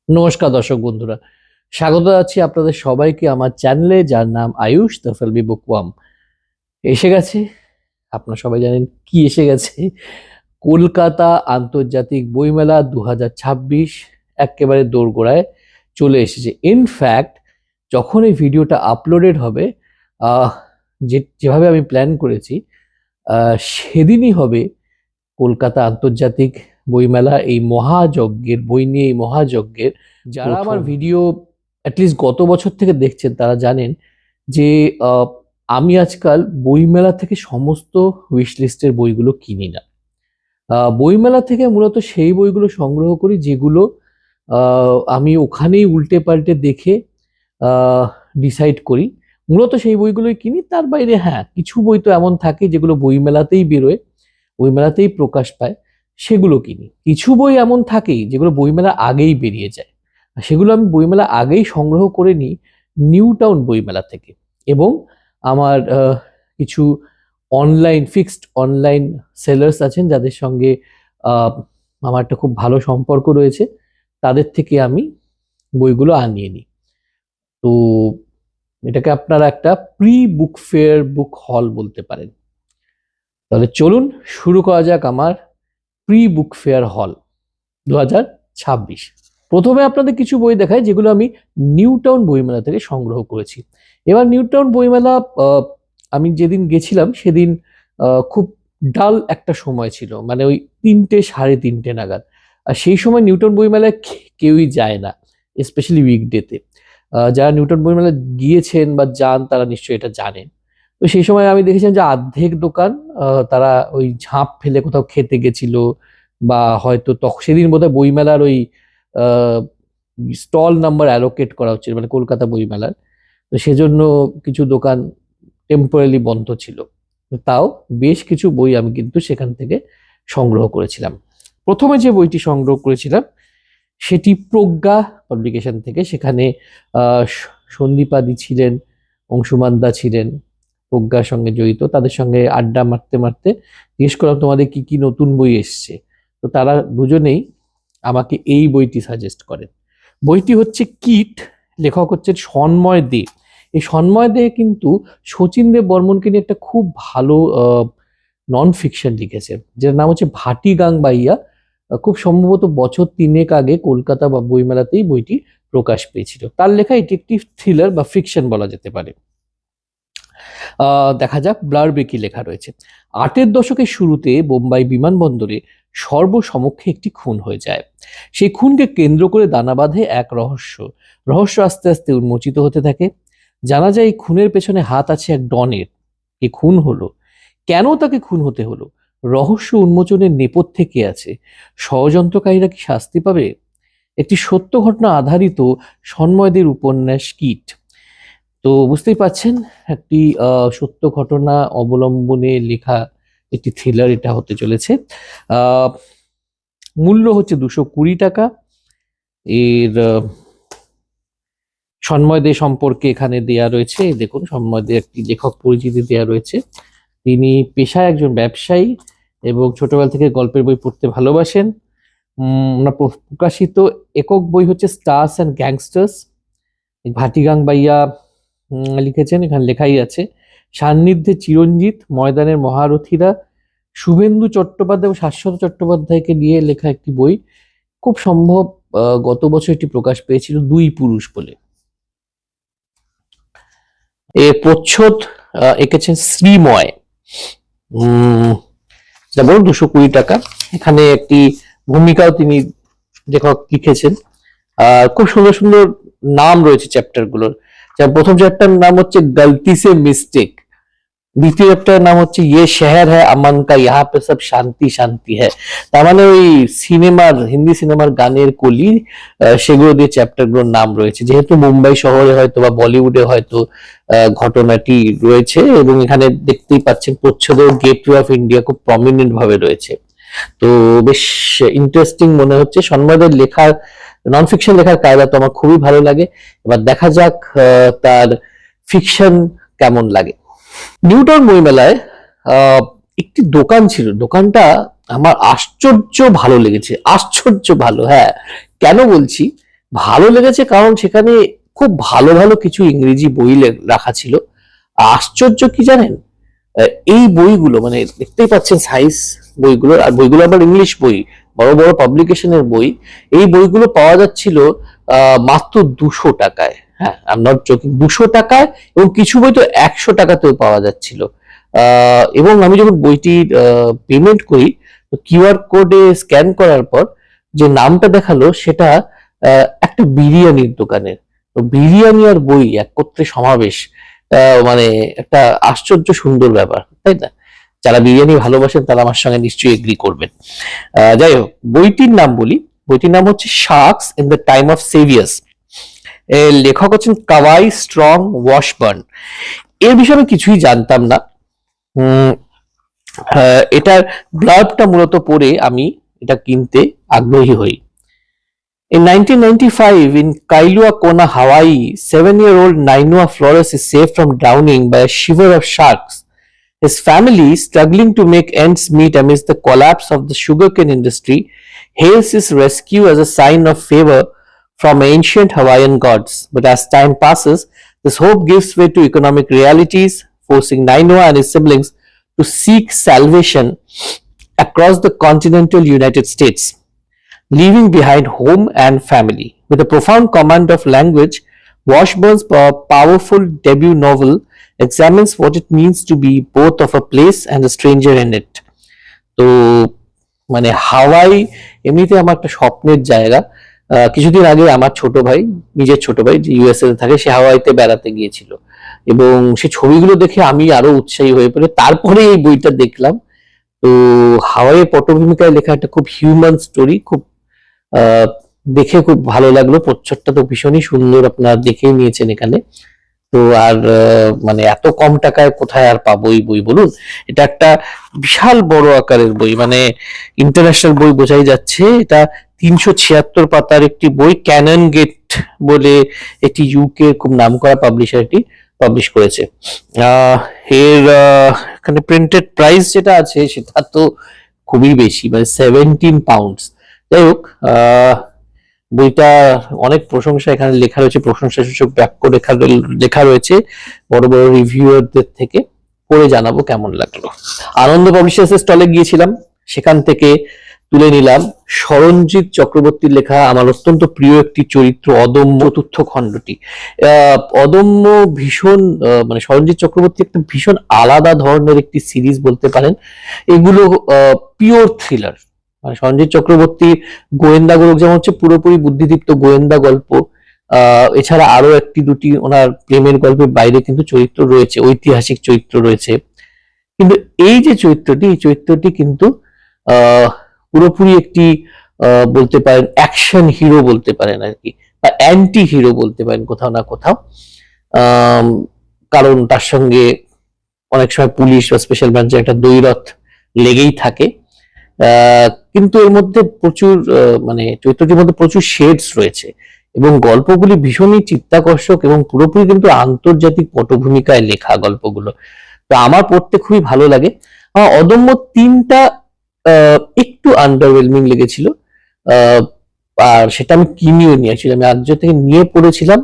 নমস্কার দর্শক বন্ধুরা, স্বাগত জানাচ্ছি আপনাদের সবাইকে আমার চ্যানেলে, যার নাম আয়ুষ দ্য ফিল্মি বুকওয়ার্ম। এসে গেছে, আপনারা সবাই জানেন কি এসে গেছে, কলকাতা আন্তর্জাতিক বইমেলা 2026 একেবারে দোরগোড়ায় চলে এসেছে। ইনফ্যাক্ট যখন এই ভিডিওটা আপলোডেড হবে, আহ, যেভাবে আমি প্ল্যান করেছি, সেদিনই হবে কলকাতা আন্তর্জাতিক বইমেলা, এই মহাযজ্ঞের বই নিয়ে, এই মহাযজ্ঞের। যারা আমার ভিডিও অ্যাটলিস্ট গত বছর থেকে দেখছেন তারা জানেন যে আমি আজকাল বইমেলা থেকে সমস্ত উইশ লিস্টের বইগুলো কিনি না। বইমেলা থেকে মূলত সেই বইগুলো সংগ্রহ করি যেগুলো আমি ওখানেই উল্টে পাল্টে দেখে ডিসাইড করি, মূলত সেই বইগুলোই কিনি। তার বাইরে হ্যাঁ, কিছু বই তো এমন থাকে যেগুলো বইমেলাতেই বেরোয়, বইমেলাতেই প্রকাশ পায়, সেগুলো কিনি। কিছু বই এমন থাকেই যেগুলো বইমেলা আগেই বেরিয়ে যায়, সেগুলো আমি বইমেলা আগেই সংগ্রহ করে নিই নিউ টাউন বইমেলা থেকে। এবং আমার কিছু ফিক্সড অনলাইন সেলার্স আছেন যাদের সঙ্গে আমার একটা খুব ভালো সম্পর্ক রয়েছে, তাদের থেকে আমি বইগুলো আনিয়ে নিই। তো এটাকে আপনারা একটা প্রি বুক ফেয়ার বুক হল বলতে পারেন। তাহলে চলুন শুরু করা যাক আমার প্রি বুক ফেয়ার হল 2026। প্রথমে আপনাদের কিছু বই দেখাই যেগুলো আমি নিউ টাউন বইমেলা থেকে সংগ্রহ করেছি। এবার নিউ টাউন বইমেলা আমি যেদিন গেছিলাম সেদিন খুব ডাল একটা সময় ছিল, মানে ওই 3টে সাড়ে 3টে নাগাদ। আর সেই সময় নিউটন বইমেলায় কেউই যায় না, স্পেশালি উইকডেতে। যারা নিউটন বইমেলা গিয়েছেন বা যান তারা নিশ্চয়ই এটা জানেন। তো সেই সময় আমি দেখেছিলাম যে অর্ধেক দোকান তারা ওই ঝাঁপ ফেলে কোথাও খেতে গেছিল, বা হয়তো সেদিন বোধহয় বইমেলার ওই স্টল নাম্বার অ্যালোকেট করা হচ্ছিল, মানে কলকাতা বইমেলার। তো সেজন্য কিছু দোকান টেম্পোরারি বন্ধ ছিল। তাও বেশ কিছু বই আমি কিন্তু সেখান থেকে সংগ্রহ করেছিলাম। প্রথমে যে বইটি সংগ্রহ করেছিলাম সেটি প্রজ্ঞা পাবলিকেশন থেকে। সেখানে সন্দীপাদি ছিলেন, অংশুমান দা ছিলেন প্রজ্ঞার সঙ্গে জড়িত। তাদের সঙ্গে আড্ডা মারতে মারতে জিজ্ঞেস করলাম তোমাদের কি কি নতুন বই এসছে। তো তারা দুজনেই আমাকে এই বইটি সাজেস্ট করেন। বইটি হচ্ছে কিট, লেখক হচ্ছে সন্ময় দে। এই সন্ময় দে কিন্তু শচীন দেব বর্মনকে নিয়ে একটা খুব ভালো নন ফিকশন লিখেছেন, যার নাম হচ্ছে ভাটি গাং বাইয়া। খুব সম্ভবত বছর 3 আগে কলকাতা বা বইমেলাতেই বইটি প্রকাশ পেয়েছিল। তার লেখা এটি একটি থ্রিলার বা ফিকশন বলা যেতে পারে। দেখা যাক ব্লারবে কি লেখা রয়েছে। 8এর দশকের শুরুতে বোম্বাই বিমানবন্দরে সর্বসমক্ষে একটি খুন হয়ে যায়। সেই খুনকে কেন্দ্র করে দানা বাঁধে এক রহস্য আস্তে আস্তে উন্মোচিত হতে থাকে। জানা যায় এই খুনের পেছনে হাত আছে এক ডনের। কে খুন হলো, কেন তাকে খুন হতে হলো, রহস্য উন্মোচনের নেপথ্যে কে আছে, ষড়যন্ত্রকারীরা কি শাস্তি পাবে? একটি সত্য ঘটনা আধারিত সন্ময়দের উপন্যাস কিট। তো বুঝতেই পাচ্ছেন, একটি সত্য ঘটনা অবলম্বনে লেখা একটি থ্রিলার এটা হতে চলেছে। মূল্য হচ্ছে 220 টাকা। এর সন্ময় দে সম্পর্কে এখানে দেয়া রয়েছে, দেখুন সন্ময় দে একটি লেখক পরিচিতি দেয়া রয়েছে। তিনি পেশায় একজন ব্যবসায়ী এবং ছোটবেলা থেকে গল্পের বই পড়তে ভালোবাসেন। ওনার প্রকাশিত একক বই হচ্ছে স্টার্স অ্যান্ড গ্যাংস্টার্স। ভাটিগাং বাইয়া লিখেছেন, এখানে লেখাই আছে সান্নিধ্যে চিরঞ্জিত, ময়দানের মহারথীরা, শুভেন্দু চট্টোপাধ্যায় এবং শাশ্বত চট্টোপাধ্যায়কে নিয়ে লেখা একটি বই। খুব সম্ভব গত বছর এটি প্রকাশ পেয়েছিল, 2 পুরুষ বলে। এর প্রচ্ছদ এঁকেছেন শ্রীময়। যেমন 220 টাকা। এখানে একটি ভূমিকাও তিনি লেখক লিখেছেন। খুব সুন্দর সুন্দর নাম রয়েছে চ্যাপ্টার গুলোর। যেমন প্রথম চ্যাপ্টার নাম হচ্ছে গলতি সে মিস্টেক, দ্বিতীয় চ্যাপ্টার নাম হচ্ছে ইয়ে শহর হ্যায় আমন কা, ইহা পে সব শান্তি শান্তি হ্যায়। তার মানে ওই সিনেমার, হিন্দি সিনেমার গানের কলি, সেগুলো দিয়ে চ্যাপ্টার গুলোর নাম রয়েছে। যেহেতু মুম্বাই শহরে হয়তো বা বলিউডে হয়তো ঘটনাটি রয়েছে, এবং এখানে দেখতেই পাচ্ছেন প্রচ্ছদে গেটওয়ে অফ ইন্ডিয়া খুব প্রমিনেন্ট ভাবে রয়েছে। তো বেশ ইন্টারেস্টিং মনে হচ্ছে। সন্ময়দের লেখার, নন ফিকশন লেখার কায়দা তো আমার খুবই ভালো লাগে। এবার দেখা যাক তার ফিকশন কেমন লাগে। নিউটন বইমেলায় একটি দোকান ছিল, দোকানটা আমার আশ্চর্য ভালো লেগেছে, আশ্চর্য ভালো। হ্যাঁ, কেন বলছি, ভালো লেগেছে কারণ সেখানে খুব ভালো ভালো কিছু ইংরেজি বই রাখা ছিল। আশ্চর্য কি জানেন, এই বইগুলো মানে দেখতেই পাচ্ছেন সাইজ বইগুলো, আর বইগুলো আবার ইংলিশ বই, বড় বড় পাবলিকেশনের বই। এই বইগুলো পাওয়া যাচ্ছিল মাত্র 200 টাকায়। হ্যাঁ, আই এম নট জোকিং, 200 টাকায়। এবং কিছু বই তো 100 টাকাতেও পাওয়া যাচ্ছিল। এবং আমি যখন বইটির পেমেন্ট করি, তো কিউআর কোডে স্ক্যান করার পর যে নামটা দেখালো সেটা একটা বিরিয়ানির দোকানের। তো বিরিয়ানি আর বই একত্রে সমাবেশ, মানে একটা আশ্চর্য সুন্দর ব্যাপার, তাই না? যারা বিরিয়ানি ভালোবাসেন তারা আমার সঙ্গে নিশ্চয়ই এগ্রি করবেন। যাই হোক, বইটির নাম বলি। বইটির নাম হচ্ছে sharks in the time of saviours. এর লেখক হচ্ছেন কাওয়াই স্ট্রং ওয়াশবার্ন। এর বিষয়ে আমি কিছুই জানতাম না। এটার ব্লার্বটা মূলত পড়ে আমি এটা কিনতে আগ্রহী হই। In 1995, in Kailua Kona, Hawaii, 7-year-old Nainua Flores is saved from drowning by a shiver of sharks. His family, struggling to make ends meet amidst the collapse of the sugarcane industry, hails his rescue as a sign of favor from ancient Hawaiian gods. But as time passes, this hope gives way to economic realities, forcing Nainua and his siblings to seek salvation across the continental United States, leaving behind home and family. With a profound command of language, Washburn's powerful debut novel examines what it means to be both of a place and a stranger in it. তো মানে হাওয়াই এমনিতে আমার একটা স্বপ্নের জায়গা। কিছুদিন আগে আমার ছোট ভাই, নিজের ছোট ভাই যে ইউএসএ থাকে, সে হাওয়াইতে বেড়াতে গিয়েছিল এবং সে ছবিগুলো দেখে আমি আরো উৎসাহী হয়ে পড়ে তারপরে এই বইটা দেখলাম। তো হাওয়াইয়ের পটভূমিকায় লেখা একটা খুব হিউম্যান স্টোরি, খুব দেখে খুব ভালো লাগলো। প্রচ্ছদটা তো ভীষণই সুন্দর, আপনারা দেখেই নিয়েছেন এখানে। তো আর মানে এত কম টাকায় কোথায় আর পাবো এই বই বলুন? এটা একটা বিশাল বড় আকারের বই, মানে ইন্টারন্যাশনাল বই বোঝাই যাচ্ছে। এটা 376 পাতার একটি বই। ক্যানন গেট বলে একটি ইউকে খুব নামকরা পাবলিশার এটি পাবলিশ করেছে। এর এখানে প্রিন্টেড প্রাইস যেটা আছে সেটা তো খুবই বেশি, মানে 17 পাউন্ডস। যাই হোক, বইটা অনেক প্রশংসা এখানে লেখা রয়েছে, প্রশংসা সূচক বাক্য লেখা রয়েছে বড় বড় রিভিউয়ারদের থেকে। পড়ে জানাবো কেমন লাগলো। আনন্দ পাবলিশার্সের স্টলে গিয়েছিলাম, সেখান থেকে তুলে নিলাম সরঞ্জিৎ চক্রবর্তীর লেখা আমার অত্যন্ত প্রিয় একটি চরিত্র অদম্য চতুর্থ খণ্ডটি। অদম্য ভীষণ, মানে সরঞ্জিৎ চক্রবর্তী একটা ভীষণ আলাদা ধরনের একটি সিরিজ বলতে পারেন। এগুলো পিওর থ্রিলার। মানে সঞ্জিত চক্রবর্তীর গোয়েন্দা গল্প যেমন হচ্ছে পুরোপুরি বুদ্ধিদীপ্ত গোয়েন্দা গল্প, এছাড়া আরো একটি দুটি ওনার প্রেমের গল্পের বাইরে কিন্তু চরিত্র রয়েছে, ঐতিহাসিক চরিত্র রয়েছে। কিন্তু এই যে চরিত্রটি, এই চরিত্রটি কিন্তু পুরোপুরি একটি বলতে পারেন অ্যাকশন হিরো বলতে পারেন আর কি, বা অ্যান্টি হিরো বলতে পারেন কোথাও না কোথাও। কারণ তার সঙ্গে অনেক সময় পুলিশ বা স্পেশাল ব্রাঞ্চের একটা দ্বৈরথ লেগেই থাকে। কিন্তু এর মধ্যে প্রচুর মানে চরিত্রটির মধ্যে প্রচুর শেডস রয়েছে এবং গল্পগুলি ভীষণই চিত্তাকর্ষক এবং পুরোপুরি কিন্তু আন্তর্জাতিক পটভূমিকায় লেখা গল্পগুলো। তো আমার পড়তে খুবই ভালো লাগে। অদম্য 3টা একটু আন্ডারওয়েলমিং লেগেছিল, আর সেটা আমি কিনিও নিয়েছিলাম, আমি আর্য থেকে নিয়ে পড়েছিলাম,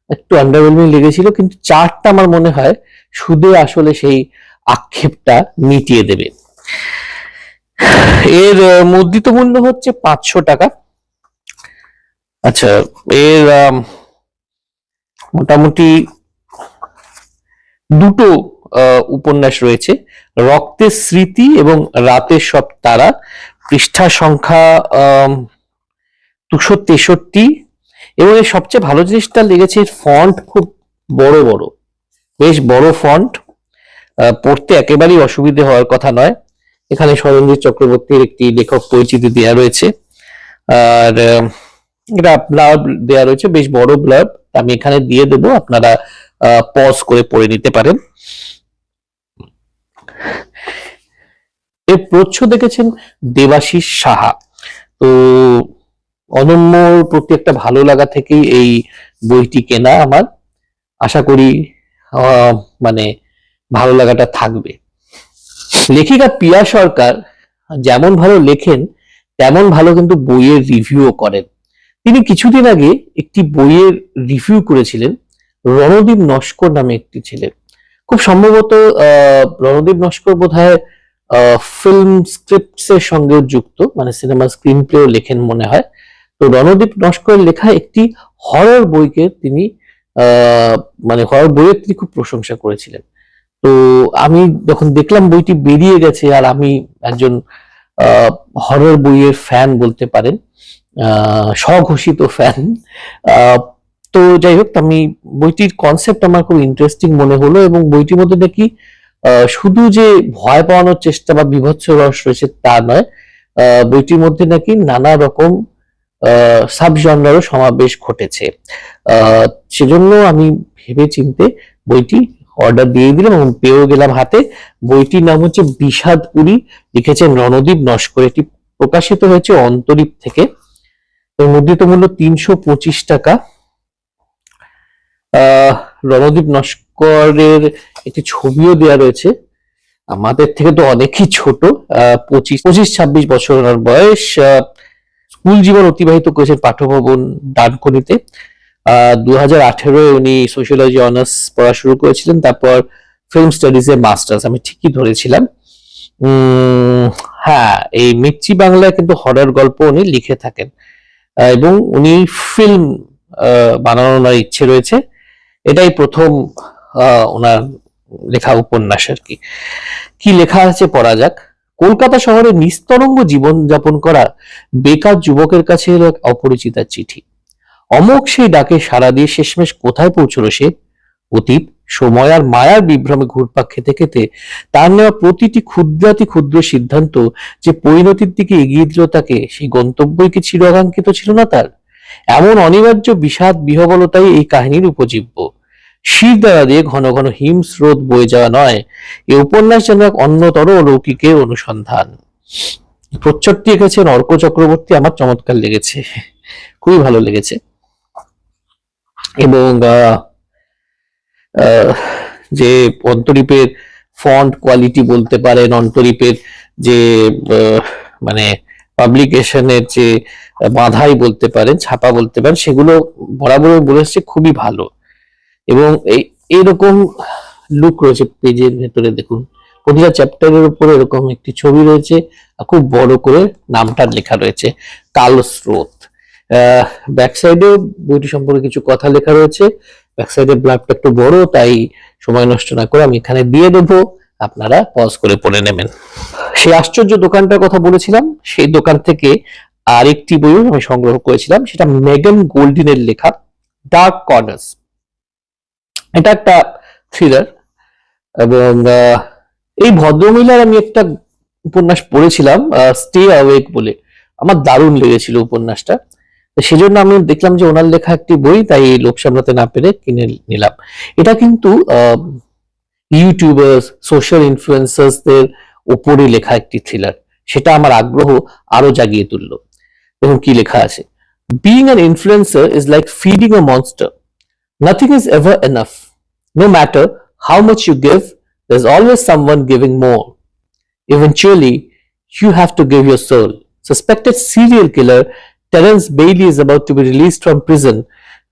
একটু আন্ডারওয়েলমিং লেগেছিল। কিন্তু 4টা আমার মনে হয় সুদে আসলে সেই আক্ষেপটা মিটিয়ে দেবে। এর মুদ্রিত মূল্য হচ্ছে 500 টাকা। আচ্ছা, এর মোটামুটি দুটো উপন্যাস রয়েছে, রক্তের স্মৃতি এবং রাতের সব তারা। পৃষ্ঠা সংখ্যা 263। এবং এর সবচেয়ে ভালো জিনিসটা লেগেছে, ফন্ট খুব বড় বড়, বেশ বড় ফন্ট, পড়তে একেবারেই অসুবিধে হওয়ার কথা নয়। এখানে সরঞ্জিৎ চক্রবর্তীর একটি লেখক পরিচিতি দেওয়া রয়েছে, আর এটা ব্লার্ব দেওয়া রয়েছে, বেশ বড় ব্লার্ব। আমি এখানে দিয়ে দেবো, আপনারা পজ করে পড়ে নিতে পারেন। এর প্রচ্ছদ দেখেছেন দেবাশিস সাহা। তো অদম্যর প্রতি একটা ভালো লাগা থেকেই এই বইটি কেনা আমার। আশা করি মানে ভালো লাগাটা থাকবে। লেখিকা পিয়া সরকার যেমন ভালো লেখেন তেমন ভালো কিন্তু বইয়ের রিভিউও করেন। তিনি কিছুদিন আগে একটি বইয়ের রিভিউ করেছিলেন, রণদীপ নস্কর নামে একটি ছেলে। খুব সম্ভবত রণদীপ নস্কর বোধহয় ফিল্ম স্ক্রিপ্টস এর সঙ্গে যুক্ত, মানে সিনেমা স্ক্রিন প্লেও লেখেন মনে হয়। তো রণদীপ নস্করের লেখা একটি হরর বইকে তিনি মানে হরর বইয়ের তিনি খুব প্রশংসা করেছিলেন। তো আমি যখন দেখলাম বইটি বেরিয়ে গেছে, আর আমি একজন হরর বইয়ের ফ্যান বলতে পারেন, স্বঘোষিত ফ্যান, তো যাই হোক, আমি বইটির কনসেপ্ট আমার খুব ইন্টারেস্টিং মনে হলো, এবং বইটির মধ্যে নাকি শুধু যে ভয় পাওয়ানোর চেষ্টা বা বীভৎস রস রয়েছে তা নয়, বইটির মধ্যে নাকি নানা রকম সাব জনরারও সমাবেশ ঘটেছে। সেজন্য আমি ভেবে চিন্তে বইটি অর্ডার দিয়ে দিলাম এবং পেয়েও গেলাম হাতে। বইটির নাম হচ্ছে বিষাদপুরী, লিখেছেন রণদীপ নস্কর। এটি প্রকাশিত হয়েছে অন্তরীপ থেকে, মুদ্রিত মূল্য 325 টাকা। রণদীপ নস্করের একটি ছবিও দেওয়া রয়েছে। আমাদের থেকে তো অনেকই ছোট, 25-26 বছর ওনার বয়স। স্কুল জীবন অতিবাহিত করেছেন পাঠ্যভবন ডানকুনিতে। 2018 উনি সোশিয়োলজি অনার্স পড়া শুরু করেছিলেন, তারপর ফিল্ম স্টাডিজে মাস্টার্স, আমি ঠিকই ধরেছিলাম। হ্যাঁ, এই মির্চি বাংলায় কিন্তু হরর গল্প উনি লিখে থাকেন, এবং উনি ফিল্ম বানানোর ইচ্ছে রয়েছে। এটাই প্রথম ওনার লেখা উপন্যাস আর কি। কি লেখা আছে পড়া যাক। কলকাতা শহরে নিস্তরঙ্গ জীবন যাপন করা বেকার যুবকের কাছে এলো এক অপরিচিতার চিঠি। অমোঘ সেই ডাকে সাড়া দিয়ে শেষমেশ কোথায় পৌঁছলো সে? অতীত, সময় আর মায়ার বিভ্রমে ঘুরপাক খেতে খেতে তার নেওয়া প্রতিটি ক্ষুদ্রাতি ক্ষুদ্র সিদ্ধান্ত যে পরিণতির দিকে এগিয়ে দিল তাকে, সেই গন্তব্যই কি চিরাকাঙ্ক্ষিত ছিল না তার? এমন অনিবার্য বিষাদ বিহবলতাই এই কাহিনীর উপজীব্য। শির দ্বারা দিয়ে ঘন ঘন হিম স্রোত বয়ে যাওয়া নয়, এই উপন্যাস যেন এক অন্যতর অলৌকিকের অনুসন্ধান। প্রচ্ছদটি এঁকেছেন অর্ক চক্রবর্তী। আমার চমৎকার লেগেছে, খুবই ভালো লেগেছে। এবং যে অন্তরীপের ফন্ট কোয়ালিটি বলতে পারেন, অন্তরীপের যে মানে পাবলিকেশনের যে বাঁধাই বলতে পারেন, ছাপা বলতে পারেন, সেগুলো বরাবর বলেছে খুবই ভালো। এবং এইরকম লুক রয়েছে পেজের ভেতরে, দেখুন প্রতিটা চ্যাপ্টারের উপরে এরকম একটি ছবি রয়েছে, খুব বড় করে নামটা লেখা রয়েছে, কালো স্রোত। ব্যাক সাইডে বইটি সম্পর্কে কিছু কথা লেখা রয়েছে। ব্যাক সাইডে ব্লাডটা একটু বড়, তাই সময় নষ্ট না করে আমি এখানে দিয়ে দেবো, আপনারা পজ করে পড়ে নেবেন। সেই আশ্চর্য দোকানটার কথা বলেছিলাম, সেই দোকান থেকে আরেকটি বইও আমি সংগ্রহ করেছিলাম, সেটা মেগান গোল্ডিনের লেখা ডার্ক কর্নার্স। এটা একটা থ্রিলার, এবং এই ভদ্রমহিলার আমি একটা উপন্যাস পড়েছিলাম স্টে অ্যাওয়েক বলে, আমার দারুণ লেগেছিল উপন্যাসটা। সেজন্য আমি দেখলাম যে ওনার লেখা একটি বই, তাই লোক সামলাতে না পেরে কিনে নিলাম। এটা কিন্তু ইউটিউবার্স, সোশ্যাল ইনফ্লুয়েন্সার্সদের উপরে লেখা একটি থ্রিলার, সেটা আমার আগ্রহ আরো জাগিয়ে তুললো। দেখুন কি লেখা আছে। Being an influencer is like feeding a monster. Nothing is ever enough. No matter how much you give, there's always someone giving more. Eventually, you have to give your soul. Suspected serial killer Terence Bailey is about to be released from prison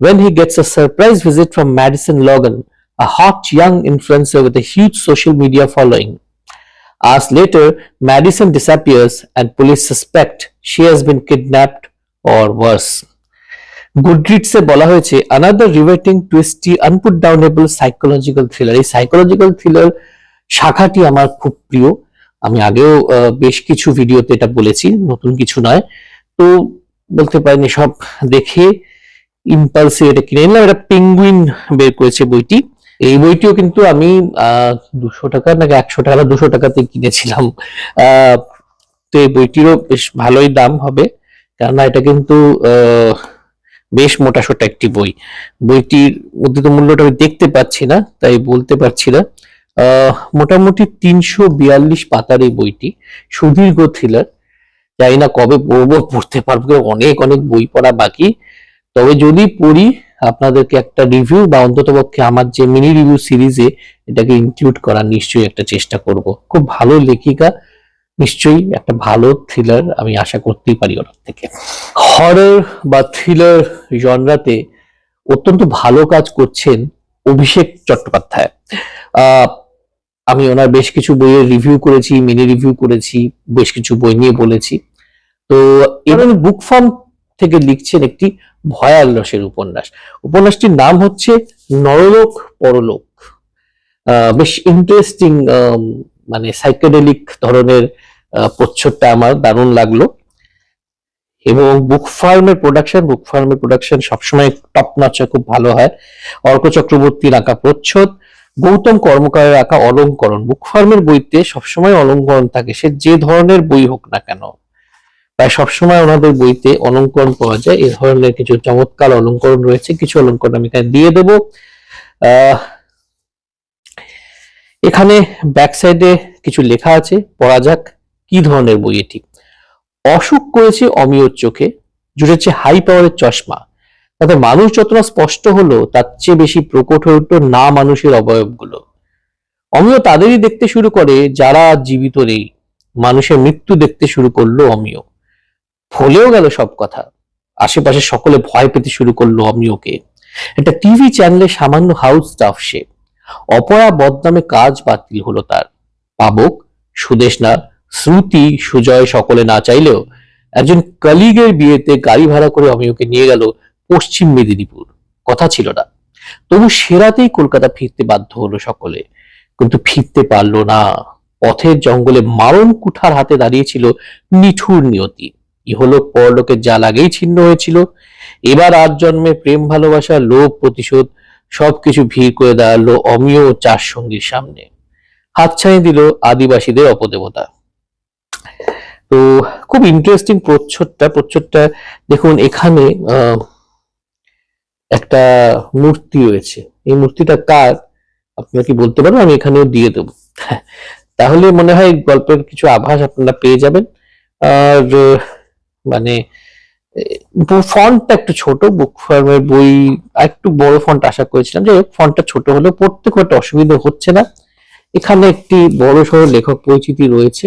when he gets a surprise visit from Madison Logan, a hot young influencer with a huge social media following. Hours later, Madison disappears and police suspect she has been kidnapped or worse. গুডরিডসে বলা হয়েছে another riveting, twisty, unputdownable psychological thriller. এই psychological thriller শাখাটি আমার খুব প্রিয়। আমি আগেও বেশ কিছু ভিডিওতে এটা বলেছি, নতুন কিছু নয়। তো বলতে পারেন সব দেখে ইম্পালসিভ এটা কিনে নিলাম। এটা পেঙ্গুইন বের করেছে বইটি। এই বইটিও কিন্তু আমি 200 টাকা নাকি 100 টাকা, 200 টাকাতে কিনেছিলাম। তো এই বইটিরও বেশ ভালোই দাম হবে, কেননা এটা কিন্তু বেশ মোটাসোটা একটি বই। বইটির মুদ্রিত মূল্যটা আমি দেখতে পাচ্ছি না, তাই বলতে পারছি না। মোটামুটি 342 পাতার এই বইটি, সুদীর্ঘ থ্রিলার। জানি না কবে পড়বো, পড়তে পারবো, অনেক অনেক বই পড়া বাকি। তবে যদি পড়ি আপনাদেরকে একটা রিভিউ বা অন্ততপক্ষে আমার যে মিনি রিভিউ সিরিজে এটাকে ইনক্লুড করার নিশ্চয়ই একটা চেষ্টা করব। খুব ভালো লেখিকা, নিশ্চয়ই একটা ভালো থ্রিলার আমি আশা করতেই পারি ওনার থেকে। হরর বা থ্রিলার জনরাতে অত্যন্ত ভালো কাজ করছেন অভিষেক চট্টোপাধ্যায়। আমি ওনার বেশ কিছু বইয়ের রিভিউ করেছি, মিনি রিভিউ করেছি, বেশ কিছু বই নিয়ে বলেছি। তো এবার বুক ফার্ম থেকে লিখছেন একটি ভয়াল রসের উপন্যাস। উপন্যাসটির নাম হচ্ছে নরলোক পরলোক। বেশ ইন্টারেস্টিং, মানে সাইকেডেলিক ধরনের প্রচ্ছদটা আমার দারুণ লাগলো। এবং বুক ফার্মের প্রোডাকশন সবসময় টপ নচ, খুব ভালো হয়। অর্ক চক্রবর্তীর আঁকা প্রচ্ছদ, গৌতম কর্মকারের আঁকা অলঙ্করণ। বুক ফার্মের বইতে সবসময় অলঙ্করণ থাকে, সে যে ধরনের বই হোক না কেন, প্রায় সবসময় ওনাদের বইতে অলঙ্করণ পাওয়া যায়। এই ধরনের কিছু চমৎকার অলঙ্করণ রয়েছে, কিছু অলঙ্করণ আমি এখানে দিয়ে দেবো। এখানে ব্যাক সাইডে কিছু লেখা আছে, পড়া যাক কি ধরনের বই এটি। অসুখ করেছে অমিয়র চোখে, জুড়েছে হাই পাওয়ারের চশমা, তাতে মানুষ যতটা স্পষ্ট হলো তার চেয়ে বেশি প্রকট হয়ে উঠল না মানুষের অবয়বগুলো। অমিয় তাদেরই দেখতে শুরু করে যারা জীবিত নেই, মানুষের মৃত্যু দেখতে শুরু করলো অমিয়। ভুলেও গেল সব কথা, আশেপাশে সকলে ভয় পেতে শুরু করলো অমিয়কে। একটা টিভি চ্যানেলে সামান্য হাউস স্টাফ সে, অপয়া বদনামে কাজ বাতিল হলো তার। পাবক, সুদেশনা, শ্রুতি, সুজয় সকলে না চাইলেও একজন কলিগের বিয়েতে গাড়ি ভাড়া করে অমিয়কে নিয়ে গেল পশ্চিম মেদিনীপুর। কথা ছিল না, তবু সেরাতেই কলকাতা ফিরতে বাধ্য হলো সকলে, কিন্তু ফিরতে পারলো না। পথের জঙ্গলে মারণ কুঠার হাতে দাঁড়িয়েছিল নিঠুর নিয়তি। ইহলোক পরলোকের জাল আগেই ছিন্ন হয়েছিল, এবার আজ জন্মে প্রেম ভালোবাসা লোভ প্রতিশোধ সবকিছু ভিড় করে দাঁড়ালো অমিয় ও চার সঙ্গীর সামনে। হাতছানি দিল আদিবাসীদের অপদেবতা। তো খুব ইন্টারেস্টিং প্রচ্ছদটা দেখুন। এখানে একটা মূর্তি রয়েছে, এই মূর্তিটা কার আপনারা কি বলতে পারেন? আমি এখানেও দিয়ে দেবো, তাহলে মনে হয় গল্পের কিছু আভাস আপনারা পেয়ে যাবেন। আর মানে ফন্টটা একটু ছোট, বুক ফার্মের বই একটু বড় ফন্ট আশা করেছিলাম, যাই হোক ফন্টটা ছোট হলেও পড়তে খুব একটা অসুবিধা হচ্ছে না। এখানে একটি বড় সড় লেখক পরিচিতি রয়েছে,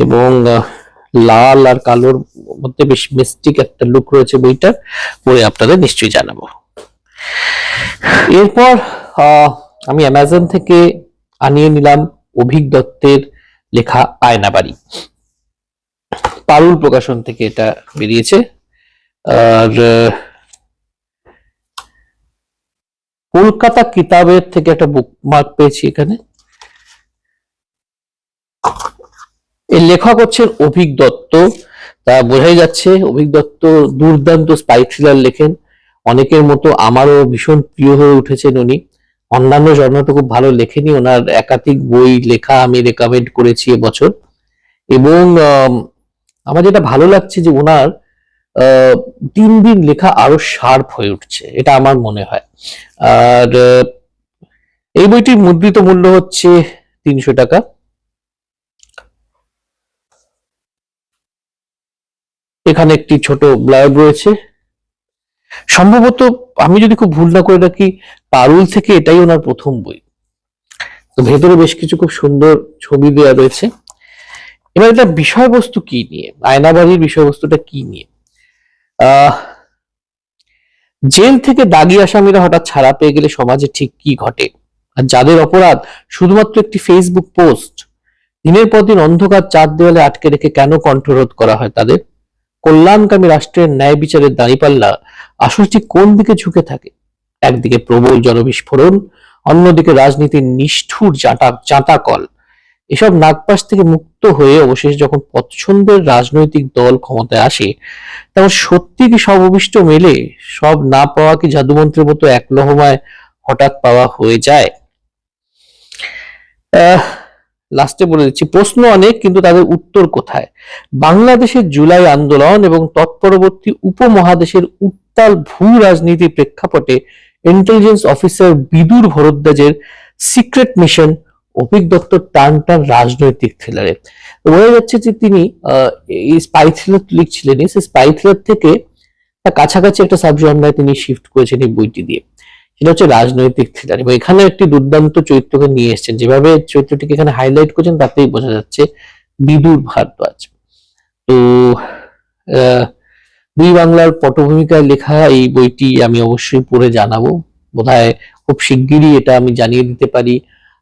এবং লাল আর কালোর মধ্যে বেশ মিস্টিক একটা লুক রয়েছে বইটার, পড়ে আপনাদের নিশ্চয়ই জানাবো। এরপর আমি অ্যামাজন থেকে আনিয়ে নিলাম অভিক দত্তের লেখা আয়নাবাড়ি। পারুল প্রকাশন থেকে এটা বেরিয়েছে। আর কলকাতা কিতাবের থেকে একটা বুকমার্ক পেয়েছি এখানে। এই লেখক হচ্ছেন অভিক দত্ত। তা বোঝাই যাচ্ছে অভিক দত্ত দুর্দান্ত স্পাই থ্রিলার লেখেন। অনেকের মতো আমারও ভীষণ প্রিয় হয়ে উঠেছেন উনি। অন্যান্য জনরা তো খুব ভালো লেখেনি, ওনার একাধিক বই লেখা আমি রেকমেন্ড করেছি এবছর। এবং আমার যেটা ভালো লাগছে যে ওনার দিন দিন লেখা আরো শার্প হয়ে উঠছে, এটা আমার মনে হয়। আর এই বইটির মুদ্রিত মূল্য হচ্ছে 300 টাকা। এখানে একটি ছোট ব্লার্ব রয়েছে, সম্ভবত আমি যদি খুব ভুল না করে রাখি পারুল থেকে এটাই ওনার প্রথম বই। তো ভেতরে বেশ কিছু খুব সুন্দর ছবি দেওয়া রয়েছে। এবার এটা বিষয়বস্তু কি নিয়ে, আয়নাবাড়ির বিষয়বস্তুটা কি নিয়ে? জেল থেকে দাগি আসামিরা হঠাৎ ছাড়া পেয়ে গেলে সমাজে ঠিক কি ঘটে, আর যাদের অপরাধ শুধুমাত্র একটি ফেসবুক পোস্ট, দিনের পর দিন অন্ধকার চার দেওয়ালে আটকে রেখে কেন কণ্ঠরোধ করা হয় তাদের? কল্যাণকামী রাষ্ট্রের ন্যায় বিচারের দাঁড়িপাল্লা আসলে ঠিক কোন দিকে ঝুঁকে থাকে? একদিকে প্রবল জনবিস্ফোরণ, অন্যদিকে রাজনীতির নিষ্ঠুর চাঁটাকল। এসব নাগপাশ থেকে মুক্ত হয়ে অবশেষে যখন পছন্দের রাজনৈতিক দল ক্ষমতায় আসে, তখন সত্যি কি সব অভিষ্ট মেলে? সব না পাওয়া কি জাদুমন্ত্রের মতো এক লহমায় হঠাৎ পাওয়া হয়ে যায়? লাস্টে বলে দিচ্ছি, প্রশ্ন অনেক কিন্তু তাদের উত্তর কোথায়? বাংলাদেশের জুলাই আন্দোলন এবং তৎপরবর্তী উপমহাদেশের উত্তাল ভূ রাজনীতির প্রেক্ষাপটে ইন্টেলিজেন্স অফিসার বিদুর ভরদ্বাজের সিক্রেট মিশন অভিক দত্তর টান টান রাজনৈতিক থ্রিলারে বোঝা যাচ্ছে যে তিনি এই স্পাই থ্রিলার লিখছিলেন, সেই স্পাই থ্রিলার থেকে কাছাকাছি একটা সাবজনরায় তিনি শিফট করেছেন এই বইটি দিয়ে। সেটা হচ্ছে রাজনৈতিক থ্রিলার, এবং এখানে একটি দুর্দান্ত চরিত্রকে নিয়ে এসেছেন, যেভাবে চরিত্রটিকে এখানে হাইলাইট করছেন তাতেই বোঝা যাচ্ছে বিদুর ভারদ্বাজ। তো দুই বাংলার পটভূমিকায় লেখা এই বইটি আমি অবশ্যই পড়ে জানাবো, বোধহয় খুব শিগগিরই এটা আমি জানিয়ে দিতে পারি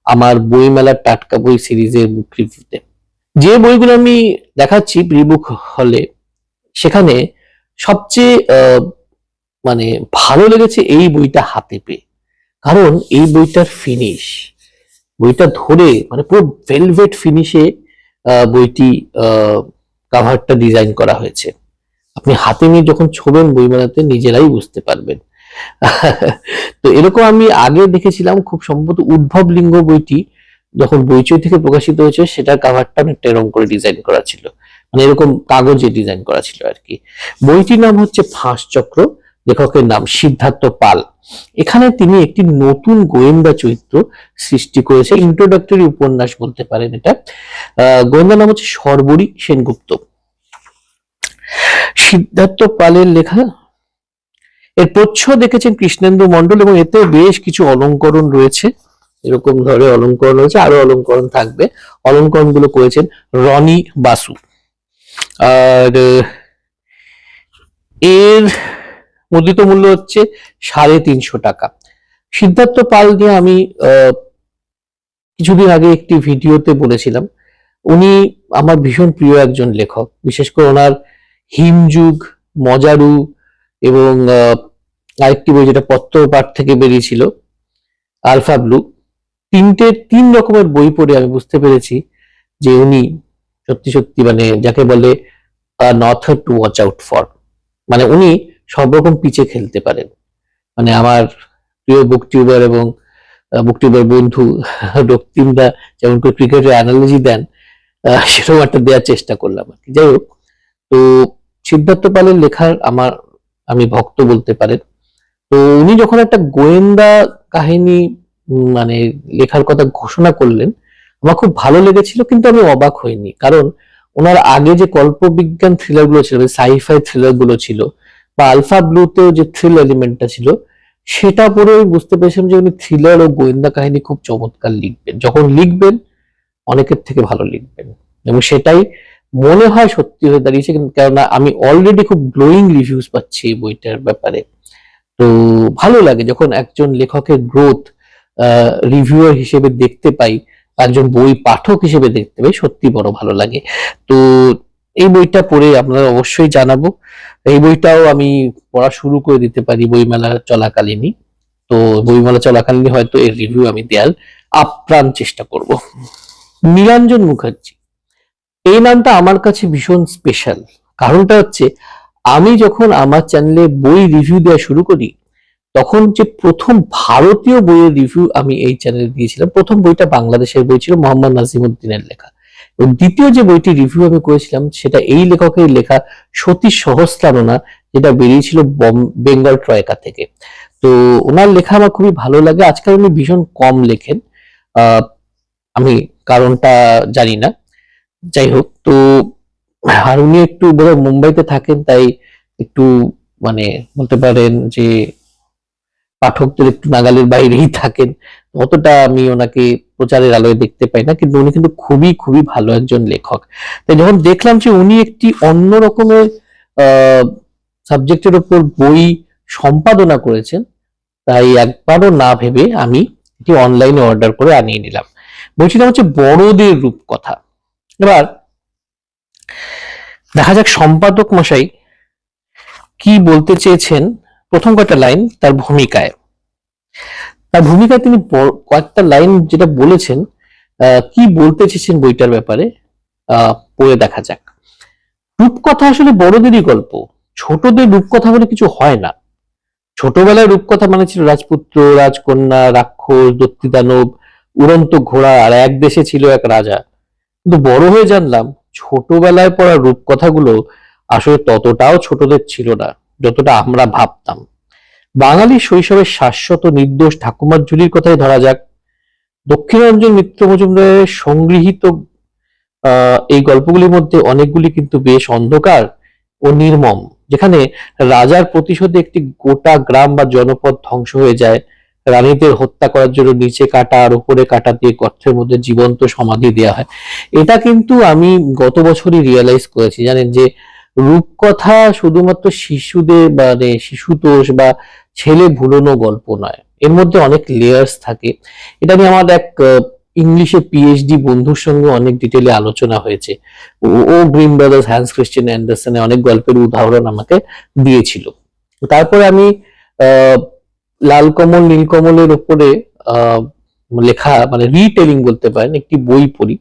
আমার বইমেলার টাটকা বই সিরিজের বুক রিভিউতে। যে বইগুলো আমি দেখাচ্ছি প্রি বুক হলে, সেখানে সবচেয়ে মানে ভালো লেগেছে এই বইটা হাতে পেয়ে, কারণ এই বইটার ফিনিশ, বইটা ধরে মানে পুরো ভেলভেট ফিনিশে বইটি কাভারটা ডিজাইন করা হয়েছে। আপনি হাতে নিয়ে যখন ছোবেন বইমেলাতে নিজেরাই বুঝতে পারবেন। তো এরকম আমি আগে দেখেছিলাম, খুব সম্ভবত উদ্ভব লিঙ্গ বইটি যখন বইচই থেকে প্রকাশিত হয়েছে সেটার কাভারটা অনেকটা এরকম করে ডিজাইন করা ছিল, মানে এরকম কাগজে ডিজাইন করা ছিল আর কি। বইটির নাম হচ্ছে ফাঁস চক্র, লেখকের নাম সিদ্ধার্থ পাল। এখানে তিনি একটি নতুন গোয়েন্দা চরিত্র সৃষ্টি করেছে, ইন্ট্রোডাক্টরি উপন্যাস বলতে পারেন এটা। গোয়েন্দা নাম হচ্ছে শর্বরী সেনগুপ্ত। সিদ্ধার্থ পালের লেখা। এর প্রচ্ছদ দেখেছেন কৃষ্ণেন্দু মন্ডল, এবং এতে বেশ কিছু অলংকরণ রয়েছে, এরকম ধরে অলংকরণ রয়েছে, আরো অলংকরণ থাকবে। অলংকরণ গুলো করেছেন রনি বাসু। আর এর মুদ্রিত মূল্য হচ্ছে 350 টাকা। সিদ্ধার্থ পাল নিয়ে আমি কিছুদিন আগে একটি ভিডিওতে বলেছিলাম, উনি আমার ভীষণ প্রিয় একজন লেখক, বিশেষ করে ওনার হিমযুগ, মজারু এবং আরেকটি বই যেটা পত্রপাঠ থেকে বেরিয়েছিল আলফা ব্লু, তিন রকমের বই পড়ে আমি বুঝতে পেরেছি যে উনি সত্যি সত্যি মানে যাকে বলে an author to watch out for, মানে উনি সব রকম পিচে খেলতে পারেন। মানে আমার প্রিয় বুক টিউবার এবং বুক টিউবার বন্ধু রক্তিমদা যেমন করে ক্রিকেটের অ্যানালজি দেন, সেরকম একটা দেওয়ার চেষ্টা করলাম আর কি। যাই হোক, তো সিদ্ধার্থ পালের লেখার আমি ভক্ত বলতে পারেন। তো উনি যখন একটা গোয়েন্দা কাহিনী মানে লেখার কথা ঘোষণা করলেন, আমার খুব ভালো লেগেছিল, কিন্তু আমি অবাক হইনি, কারণ ওনার আগে যে কল্পবিজ্ঞান থ্রিলার গুলো ছিল, সাইফাই থ্রিলার গুলো ছিল, বা আলফা ব্লুতেও যে থ্রিল এলিমেন্টটা ছিল, সেটা পরে আমি বুঝতে পেরেছিলাম যে উনি থ্রিলার ও গোয়েন্দা কাহিনী খুব চমৎকার লিখবেন, যখন লিখবেন অনেকের থেকে ভালো লিখবেন, এবং সেটাই মনে হয় সত্যি হয়ে দাঁড়িয়েছে। কেননা আমি অলরেডি খুব গ্লোয়িং রিভিউজ পাচ্ছি এই বইটার ব্যাপারে। তো ভালো লাগে যখন একজন লেখকের গ্রোথ রিভিউয়ার হিসেবে দেখতে পাই, একজন বই পাঠক হিসেবে দেখতে পাই, সত্যি বড় ভালো লাগে। তো এই বইটা পড়ে আপনারা অবশ্যই জানাবো। এই বইটাও আমি পড়া শুরু করে দিতে পারি বইমেলা চলাকালীনই। তো বইমেলা চলাকালীনই হয়তো এর রিভিউ আমি দেওয়ার আপ্রাণ চেষ্টা করব। নীলাঞ্জন মুখার্জি, এই নামটা আমার কাছে ভীষণ স্পেশাল। কারণটা হচ্ছে, আমি যখন আমার চ্যানেলে বই রিভিউ দেওয়া শুরু করি, তখন যে প্রথম ভারতীয় বইয়ের রিভিউ আমি এই চ্যানেলে দিয়েছিলাম, প্রথম বইটা বাংলাদেশের বই ছিল, মোহাম্মদ নাজিমুদ্দিনের লেখা। এবং দ্বিতীয় যে বইটি রিভিউ আমি করেছিলাম সেটা এই লেখকের লেখা সতী সহস্রারণা, যেটা বেরিয়েছিল বেঙ্গল ট্রয়কা থেকে। তো ওনার লেখা আমার খুবই ভালো লাগে। আজকাল উনি ভীষণ কম লেখেন, আমি কারণটা জানি না। যাই হোক, তো আর উনি একটু বোধহয় মুম্বাইতে থাকেন, তাই একটু মানে বলতে পারেন যে পাঠকদের একটু নাগালের বাইরেই থাকেন, অতটা আমি ওনাকে প্রচারের আলোয় দেখতে পাই না, কিন্তু উনি কিন্তু খুবই খুবই ভালো একজন লেখক। তাই যখন দেখলাম যে উনি একটি অন্য রকমের সাবজেক্টের উপর বই সম্পাদনা করেছেন, তাই একবারও না ভেবে আমি এটি অনলাইনে অর্ডার করে আনিয়ে নিলাম। বইটির নাম হচ্ছে বড়দের রূপকথা। এবার দেখা যাক সম্পাদক মশাই কি বলতে চেয়েছেন প্রথম কয়েকটা লাইন তার ভূমিকায়। তিনি কয়েকটা লাইন যেটা বলেছেন, কি বলতে চেয়েছেন বইটার ব্যাপারে পড়ে দেখা যাক। রূপকথা আসলে বড়দেরই গল্প, ছোটদের রূপকথা বলে কিছু হয় না। ছোটবেলায় রূপকথা মানে ছিল রাজপুত্র, রাজকন্যা, রাক্ষস, দত্তী দানব, উড়ন্ত ঘোড়া, আর এক দেশে ছিল এক রাজা। কিন্তু বড় হয়ে জানলাম ছোটবেলায় পড়া রূপকথাগুলো আসলে ততটাও ছোটদের ছিল না যতটা আমরা ভাবতাম। বাঙালি শৈশবের শাশ্বত নির্দোষ ঠাকুমার ঝুলির কথাই ধরা যাক। দক্ষিণারঞ্জন মিত্র মজুমদারের সংগৃহীত এই গল্পগুলির মধ্যে অনেকগুলি কিন্তু বেশ অন্ধকার ও নির্মম, যেখানে রাজার প্রতিশোধে একটি গোটা গ্রাম বা জনপদ ধ্বংস হয়ে যায়, রানীদের হত্যা করার জন্য নিচে কাটা আর উপরে কাটা দিয়ে গর্তের মধ্যে জীবন্ত সমাধি দেওয়া হয়। এটা কিন্তু আমি গত বছরই রিয়েলাইজ করেছি, জানেন, যে রূপকথা শুধুমাত্র শিশুদের মানে শিশুতোষ বা ছেলে ভুলোনো গল্প নয়, এর মধ্যে অনেক লেয়ার্স থাকে। এটা নিয়ে আমার এক ইংলিশে পিএইচডি বন্ধুর সঙ্গে অনেক ডিটেলে আলোচনা হয়েছে। ও গ্রিম ব্রাদার্স, হ্যান্স ক্রিশ্চিয়ান অ্যান্ডারসনের অনেক গল্পের উদাহরণ আমাকে দিয়েছিল। তারপরে আমি লাল কমল নীলকমলের উপরে লেখা মানে রিটেলিং বলতে পারেন একটি বই পড়ি।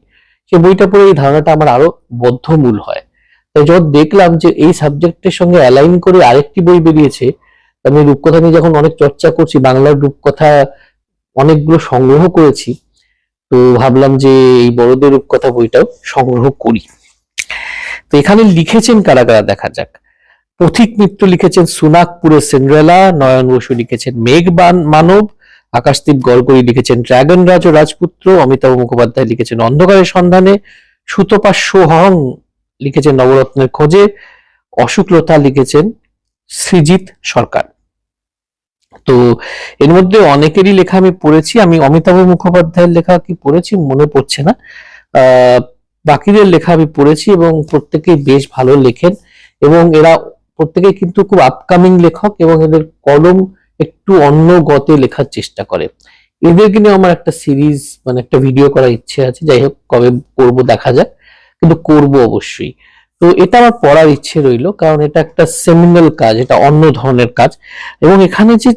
সেই বইটা পড়ে এই ধারণাটা আমার আরো বদ্ধমূল হয়। তাই যখন দেখলাম যে এই সাবজেক্টের সঙ্গে অ্যালাইন করে আরেকটি বই বেরিয়েছে, আমি রূপকথা নিয়ে যখন অনেক চর্চা করছি, বাংলার রূপকথা অনেকগুলো সংগ্রহ করেছি, তো ভাবলাম যে এই বড়দের রূপকথা বইটাও সংগ্রহ করি। তো এখানে লিখেছেন কারা কারা দেখা যাক। পথিক মিত্র লিখেছেন সুনাকপুরের সিন্ড্রেলা, নয়ন বসু লিখেছেন মেঘবান মানব, আকাশদীপ গড়গড়ি লিখেছেন ড্রাগন রাজ ও রাজপুত্র, অমিতাভ মুখোপাধ্যায় লিখেছেন অন্ধকারের সন্ধানে, সুতপা সোহং লিখেছেন নবরত্নের খোঁজে, অশোকলতা লিখেছেন সৃজিত সরকার। তো এর মধ্যে অনেকেরই লেখা আমি পড়েছি। আমি অমিতাভ মুখোপাধ্যায়ের লেখা কি পড়েছি মনে পড়ছে না, বাকিদের লেখা আমি পড়েছি এবং প্রত্যেকেই বেশ ভালো লেখেন এবং এরা প্রত্যেকেই কিন্তু খুব আপকামিং লেখক এবং এদের কলম একটু অন্য গতে লেখার চেষ্টা করে। এদেরকে নিয়ে আমার একটা সিরিজ মানে একটা ভিডিও করার ইচ্ছে আছে, যাই হোক কবে করবো দেখা যাক, কিন্তু করব অবশ্যই। তো এটা আমার পড়ার ইচ্ছে রইলো, কারণ এটা একটা সেমিনাল কাজ, এটা অন্য ধরনের কাজ এবং এখানে যে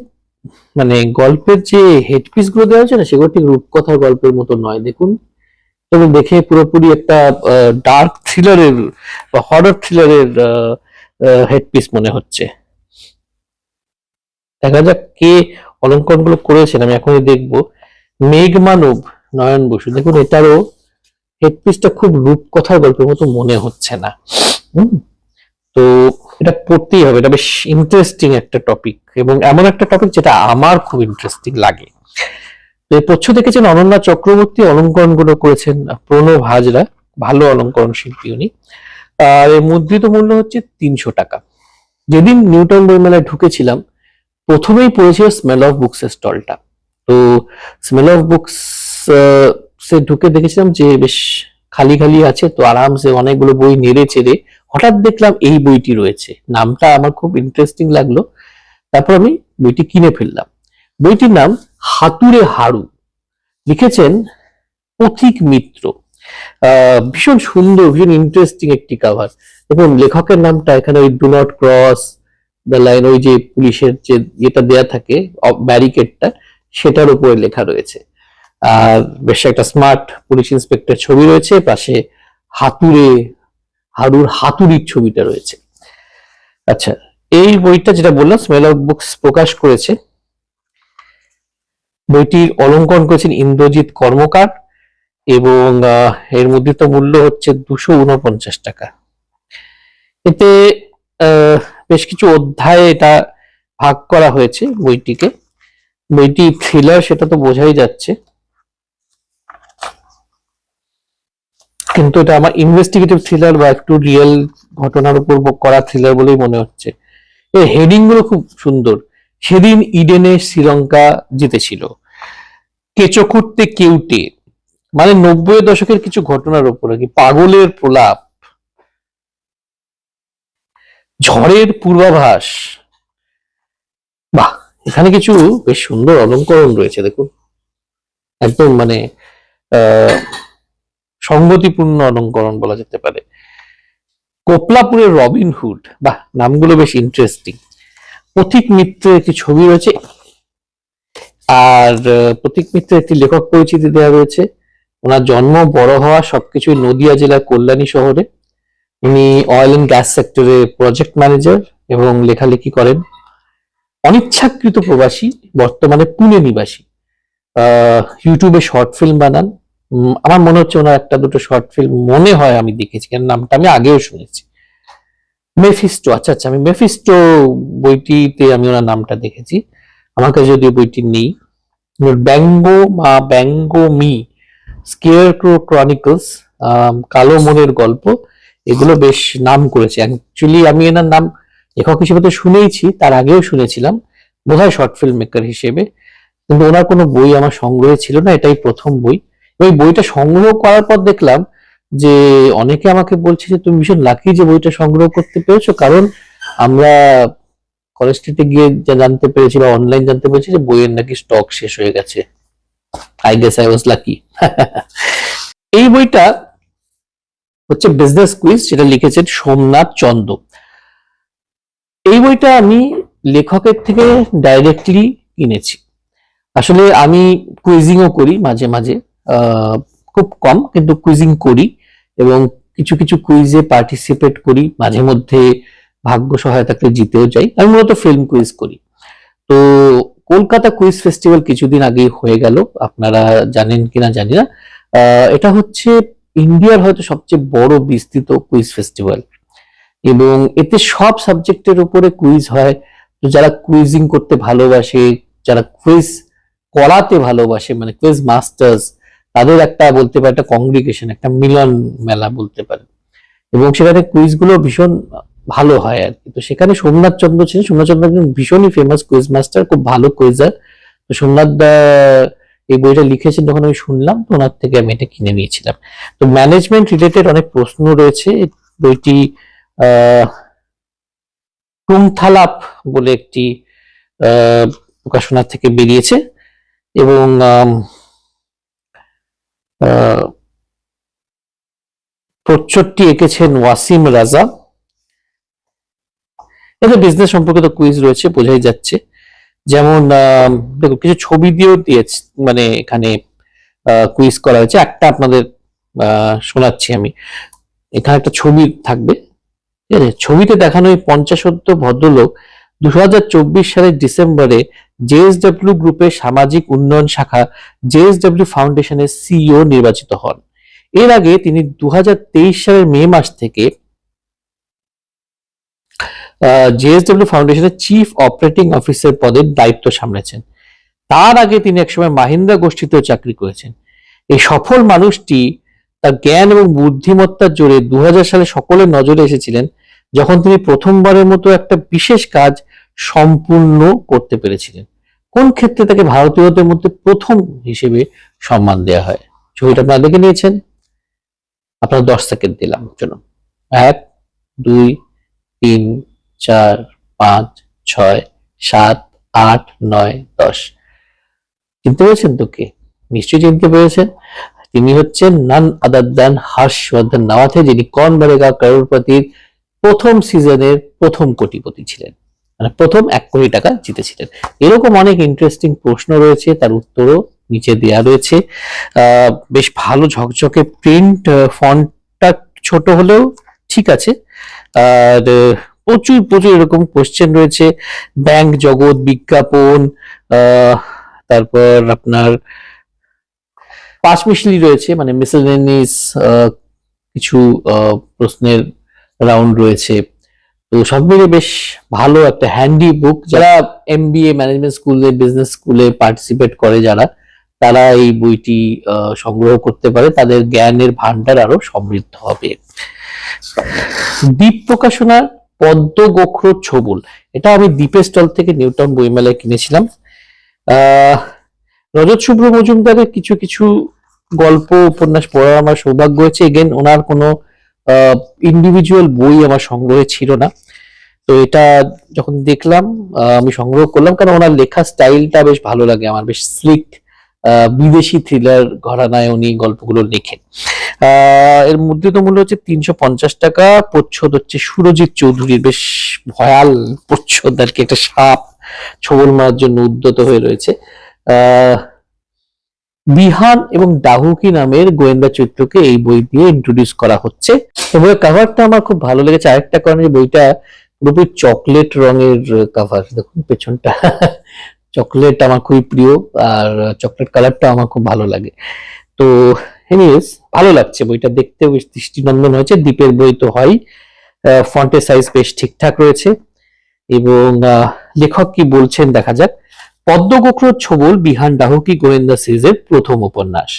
মানে গল্পের যে হেডপিস গুলো দেওয়া হচ্ছে না, সেগুলো ঠিক রূপকথার গল্পের মতো নয়। দেখুন, তবে দেখে পুরোপুরি একটা ডার্ক থ্রিলারের বা হরর থ্রিলারের হেডপিস মনে হচ্ছে। দেখা যাক কে অলঙ্করণ গুলো করেছেন, আমি এখনই দেখবো। মেঘমানব, নয়ন বসু। দেখুন, এটারও হেডপিসটা খুব রূপকথার গল্পের মতো মনে হচ্ছে না। তো এটা পড়তেই হবে, এটা বেশ ইন্টারেস্টিং একটা টপিক এবং এমন একটা টপিক যেটা আমার খুব ইন্টারেস্টিং লাগে। তো এই প্রচ্ছদ দেখেছেন অনন্যা চক্রবর্তী, অলঙ্করণ গুলো করেছেন প্রণব হাজরা, ভালো অলঙ্করণ শিল্পী উনি। আর এর মুদ্রিত মূল্য হচ্ছে 300 টাকা। যেদিন নিউটাউন বইমেলায় ঢুকেছিলাম, প্রথমেই পড়েছিল স্মেল অফ বুকস এর স্টলটা। তো স্মেল অফ বুকস সে ঢুকে দেখেছিলাম যে বেশ খালি খালি আছে, তো আরামসে অনেকগুলো বই নেড়ে চেড়ে হঠাৎ দেখলাম এই বইটি রয়েছে। নামটা আমার খুব ইন্টারেস্টিং লাগলো, তারপর আমি বইটি কিনে ফেললাম। বইটির নাম হাতুড়ে হাড়ু, লিখেছেন পথিক মিত্র। ভীষণ সুন্দর, ভীষণ ইন্টারেস্টিং একটি কভার। দেখুন লেখকের নামটা এখানে ওই do not cross the line, ওই যে পুলিশের যে এটা দেয়া থাকে ব্যারিকেডটা, সেটার উপরে লেখা রয়েছে। আর বেশ একটা স্মার্ট পুলিশ ইন্সপেক্টর ছবি রয়েছে, পাশে হাড়ুর হাতুড়ির ছবিটা রয়েছে। আচ্ছা, এই বইটা যেটা বললাম স্মেল অফ বুকস প্রকাশ করেছে। বইটির অলঙ্করণ করেছেন ইন্দ্রজিৎ কর্মকার এবং এর মুদ্রিত মূল্য হচ্ছে 249 টাকা। এতে বেশ কিছু অধ্যায়ে এটা ভাগ করা হয়েছে বইটিকে। বইটি থ্রিলার সেটা তো বোঝাই যাচ্ছে, কিন্তু এটা আমার ইনভেস্টিগেটিভ থ্রিলার বা একটু রিয়েল ঘটনার উপর করা থ্রিলার বলেই মনে হচ্ছে। এর হেডিং গুলো খুব সুন্দর। সেদিন ইডেনে শ্রীলঙ্কা জিতেছিল, কেঁচো খুঁড়তে কেউটে, মানে 90-এর দশকের কিছু ঘটনার উপরে কি, পাগলের প্রলাপ, ঝড়ের পূর্বাভাস। বাহ, এখানে কিছু বেশ সুন্দর অলঙ্করণ রয়েছে। দেখুন, একদম মানে সংগতিপূর্ণ অলঙ্করণ বলা যেতে পারে। কোপলাপুরের রবিনহুড, বাহ, নামগুলো বেশ ইন্টারেস্টিং। পথিক মিত্রের একটি ছবি রয়েছে আর পথিক মিত্রের একটি লেখক পরিচিতি দেওয়া রয়েছে। ওনার জন্ম বড় হওয়া সবকিছুই নদিয়া জেলার কল্যাণী শহরে। উনি অয়েল এন্ড গ্যাস সেক্টরে প্রজেক্ট ম্যানেজার এবং লেখালেখি করেন। অনিচ্ছাকৃত প্রবাসী, বর্তমানে পুনে নিবাসী। ইউটিউবে শর্ট ফিল্ম বানান। আমার মনে হচ্ছে ওনার একটা দুটো শর্ট ফিল্ম মনে হয় আমি দেখেছি, কারণ নামটা আমি আগেও শুনেছি। মেফিস্টো, আচ্ছা আচ্ছা, আমি মেফিস্টো বইটিতে আমি ওনার নামটা দেখেছি। আমার কাছে যদিও বইটি নেই। ব্যঙ্গো মি, স্কেয়ারক্রো ক্রনিকলস, কালো মনের গল্প, এগুলো বেশ নাম করেছে। অ্যাকচুয়ালি আমি এনার নাম লেখক হিসেবে তো শুনেইছি, তার আগেও শুনেছিলাম বোধহয় শর্ট ফিল্ম মেকার হিসেবে। কিন্তু ওনার কোনো বই আমার সংগ্রহে ছিল না, এটাই প্রথম বই। ওই বইটা সংগ্রহ করার পর দেখলাম যে অনেকে আমাকে বলছে যে তুমি ভীষণ লাকি যে বইটা সংগ্রহ করতে পেরেছো, কারণ আমরা কলেজ স্ট্রিটে গিয়ে যা জানতে পেরেছি বা অনলাইন জানতে পেরেছি যে বইয়ের নাকি স্টক শেষ হয়ে গেছে। I guess I was lucky. এই বইটা হচ্ছে বিজনেস কুইজ, যেটা লিখেছেন সোমনাথ চন্দ। এই বইটা আমি লেখকের থেকে ডাইরেক্টলি কিনেছি। আসলে আমি কুইজিংও করি মাঝে মাঝে, খুব কম কিন্তু কুইজিং করি, এবং কিছু কিছু কুইজে পার্টিসিপেট করি, মাঝে মধ্যে ভাগ্য সহায় থাকলে জিতেও যাই। আমি মূলত ফিল্ম কুইজ করি। তো কলকাতা কুইজ ফেস্টিভ্যাল কিছুদিন আগেই হয়ে গেল, আপনারা জানেন কিনা জানি না। এটা হচ্ছে ইন্ডিয়ার হয়তো সবচেয়ে বড় বিস্তৃত কুইজ ফেস্টিভ্যাল, এবং এতে সব সাবজেক্টের উপরে কুইজ হয়। তো যারা কুইজিং করতে ভালোবাসে, যারা কুইজ করাতে ভালোবাসে, মানে কুইজ মাস্টার্স, তাদের একটা বলতে পারে একটা কংগ্রিগেশন, একটা মিলন মেলা বলতে পারে। এবং সেখানে কুইজ গুলো ভীষণ ভালো হয় আর কি। তো সেখানে সোমনাথ চন্দ্র ছিলেন। সোমনাথ চন্দ্র একজন ভীষণই ফেমাস কুইজ মাস্টার, খুব ভালো কুইজার। তো সোমনাথ দা এই বইটা লিখেছেন, যখন আমি শুনলাম তো ওনার থেকে আমি এটা কিনে নিয়েছিলাম। তো ম্যানেজমেন্ট রিলেটেড অনেক প্রশ্ন রয়েছে। বইটি টুংথালাপ বলে একটি প্রকাশনা থেকে বেরিয়েছে, এবং প্রচ্ছদটি এঁকেছেন ওয়াসিম রাজা। এতে বিজনেস সম্পর্কিত কুইজ রয়েছে, বোঝাই যাচ্ছে। যেমন দেখো কিছু ছবি দিয়েও দিয়েছে, মানে এখানে কুইজ করা হয়েছে। একটা আপনাদের শোনাচ্ছি আমি। এখানে একটা ছবি থাকবে, ঠিক আছে? ছবিতে দেখানো এই 50 ভদ্রলোক 2024 সালের ডিসেম্বরে জেএসডব্লিউ গ্রুপের সামাজিক উন্নয়ন শাখা জেএসডব্লিউ ফাউন্ডেশনের সিইও নির্বাচিত হন। এর আগে তিনি 2023 সালের মে মাস থেকে জেএসডব্লিউ ফাউন্ডেশনের চিফ অপারেটিং অফিসার পদের দায়িত্ব সামলেছেন। তার আগে তিনি একসময় মাহিন্দ্রা গোষ্ঠীতেও চাকরি করেছেন। এই সফল মানুষটি তার জ্ঞান এবং বুদ্ধিমত্তার জোরে 2000 সালে সকলের নজরে এসেছিলেন, যখন তিনি প্রথমবারের মতো একটা বিশেষ কাজ সম্পূর্ণ করতে পেরেছিলেন। কোন ক্ষেত্রে তাকে ভারতীয়দের মধ্যে প্রথম হিসেবে সম্মান দেওয়া হয়? ছবিটা আপনারা দেখে নিয়েছেন। আপনার 10 সেকেন্ড দিলাম, চলুন। 1, 2, 3, 4, 5, 6, 7, 8, 9, 10। চিনতে পেরেছেন তো কে? নিশ্চয়ই চিনতে পেরেছেন। তিনি হচ্ছেন নান আদার দ্যান হর্ষবর্ধন নাওয়াথে, যিনি কৌন বনেগা করোড়পতির প্রথম সিজনের প্রথম কোটিপতি ছিলেন, মানে প্রথম 1 কোটি টাকা জিতেছিলেন। এরকম অনেক ইন্টারেস্টিং প্রশ্ন রয়েছে, তার উত্তরও নিচে দেওয়া রয়েছে। বেশ ভালো ঝকঝকে প্রিন্ট, ফন্টটা ছোট হলেও ঠিক আছে। আর প্রচুর প্রচুর এরকম কোশ্চেন রয়েছে, ব্যাংক জগৎ, বিজ্ঞাপন, তারপর আপনার পাঁচমিশালি রয়েছে, মানে মিসেলেনিয়াস কিছু প্রশ্নের রাউন্ড রয়েছে। তো সব মিলে বেশ ভালো একটা হ্যান্ডি বুক। যারা এমবিএ ম্যানেজমেন্ট স্কুলে, বিজনেস স্কুলে পার্টিসিপেট করে যারা, তারা এই বইটি সংগ্রহ করতে পারে, তাদের জ্ঞানের ভান্ডার আরো সমৃদ্ধ হবে। দ্বীপ প্রকাশনার পদ্ম গোখরো ছবুল, এটা আমি দ্বীপের স্টল থেকে নিউটাউন বইমেলায় কিনেছিলাম। রজত শুভ্র মজুমদারের কিছু কিছু গল্প উপন্যাস পড়ার আমার সৌভাগ্য হয়েছে। এগেন ওনার কোনো ইন্ডিভিজুয়াল বই আমার সংগ্রহে ছিল না, তো এটা যখন দেখলাম আমি সংগ্রহ করলাম, কারণ ওনার লেখা স্টাইলটা বেশ ভালো লাগে আমার, বেশ স্লিক বিদেশি থ্রিলার ঘরানায় উনি গল্পগুলো লেখেন। এর মুদ্রিত মূল্য হচ্ছে 350 টাকা। প্রচ্ছদ হচ্ছে সুরজিৎ চৌধুরীর, বেশ ভয়াল প্রচ্ছদ আর কি, একটা সাপ ছবল মারার জন্য উদ্যত হয়ে রয়েছে। বিহান এবং ডাহুকি নামের গোয়েন্দা চরিত্রকে এই বই দিয়ে ইন্ট্রোডিউস করা হচ্ছে। বইয়ের কাভারটা আমার খুব ভালো লেগেছে। আরেকটা কারণে বইটা পুরোপুরি চকলেট রঙের কাভার, দেখুন পেছনটা চকলেট আমার খুবই প্রিয়, আর চকলেট কালারটা আমার খুব ভালো লাগে। তো এনিওয়েজ ভালো লাগছে বইটা, দেখতে বেশ দৃষ্টিনন্দন হয়েছে। দ্বীপের বই তো হয়, ফন্টের সাইজ বেশ ঠিকঠাক রয়েছে। এবং লেখক কি বলছেন দেখা যাক। পদ্ম গোখরোর ছবল বিহান ডাহুকি গোয়েন্দা সিরিজের প্রথম উপন্যাস।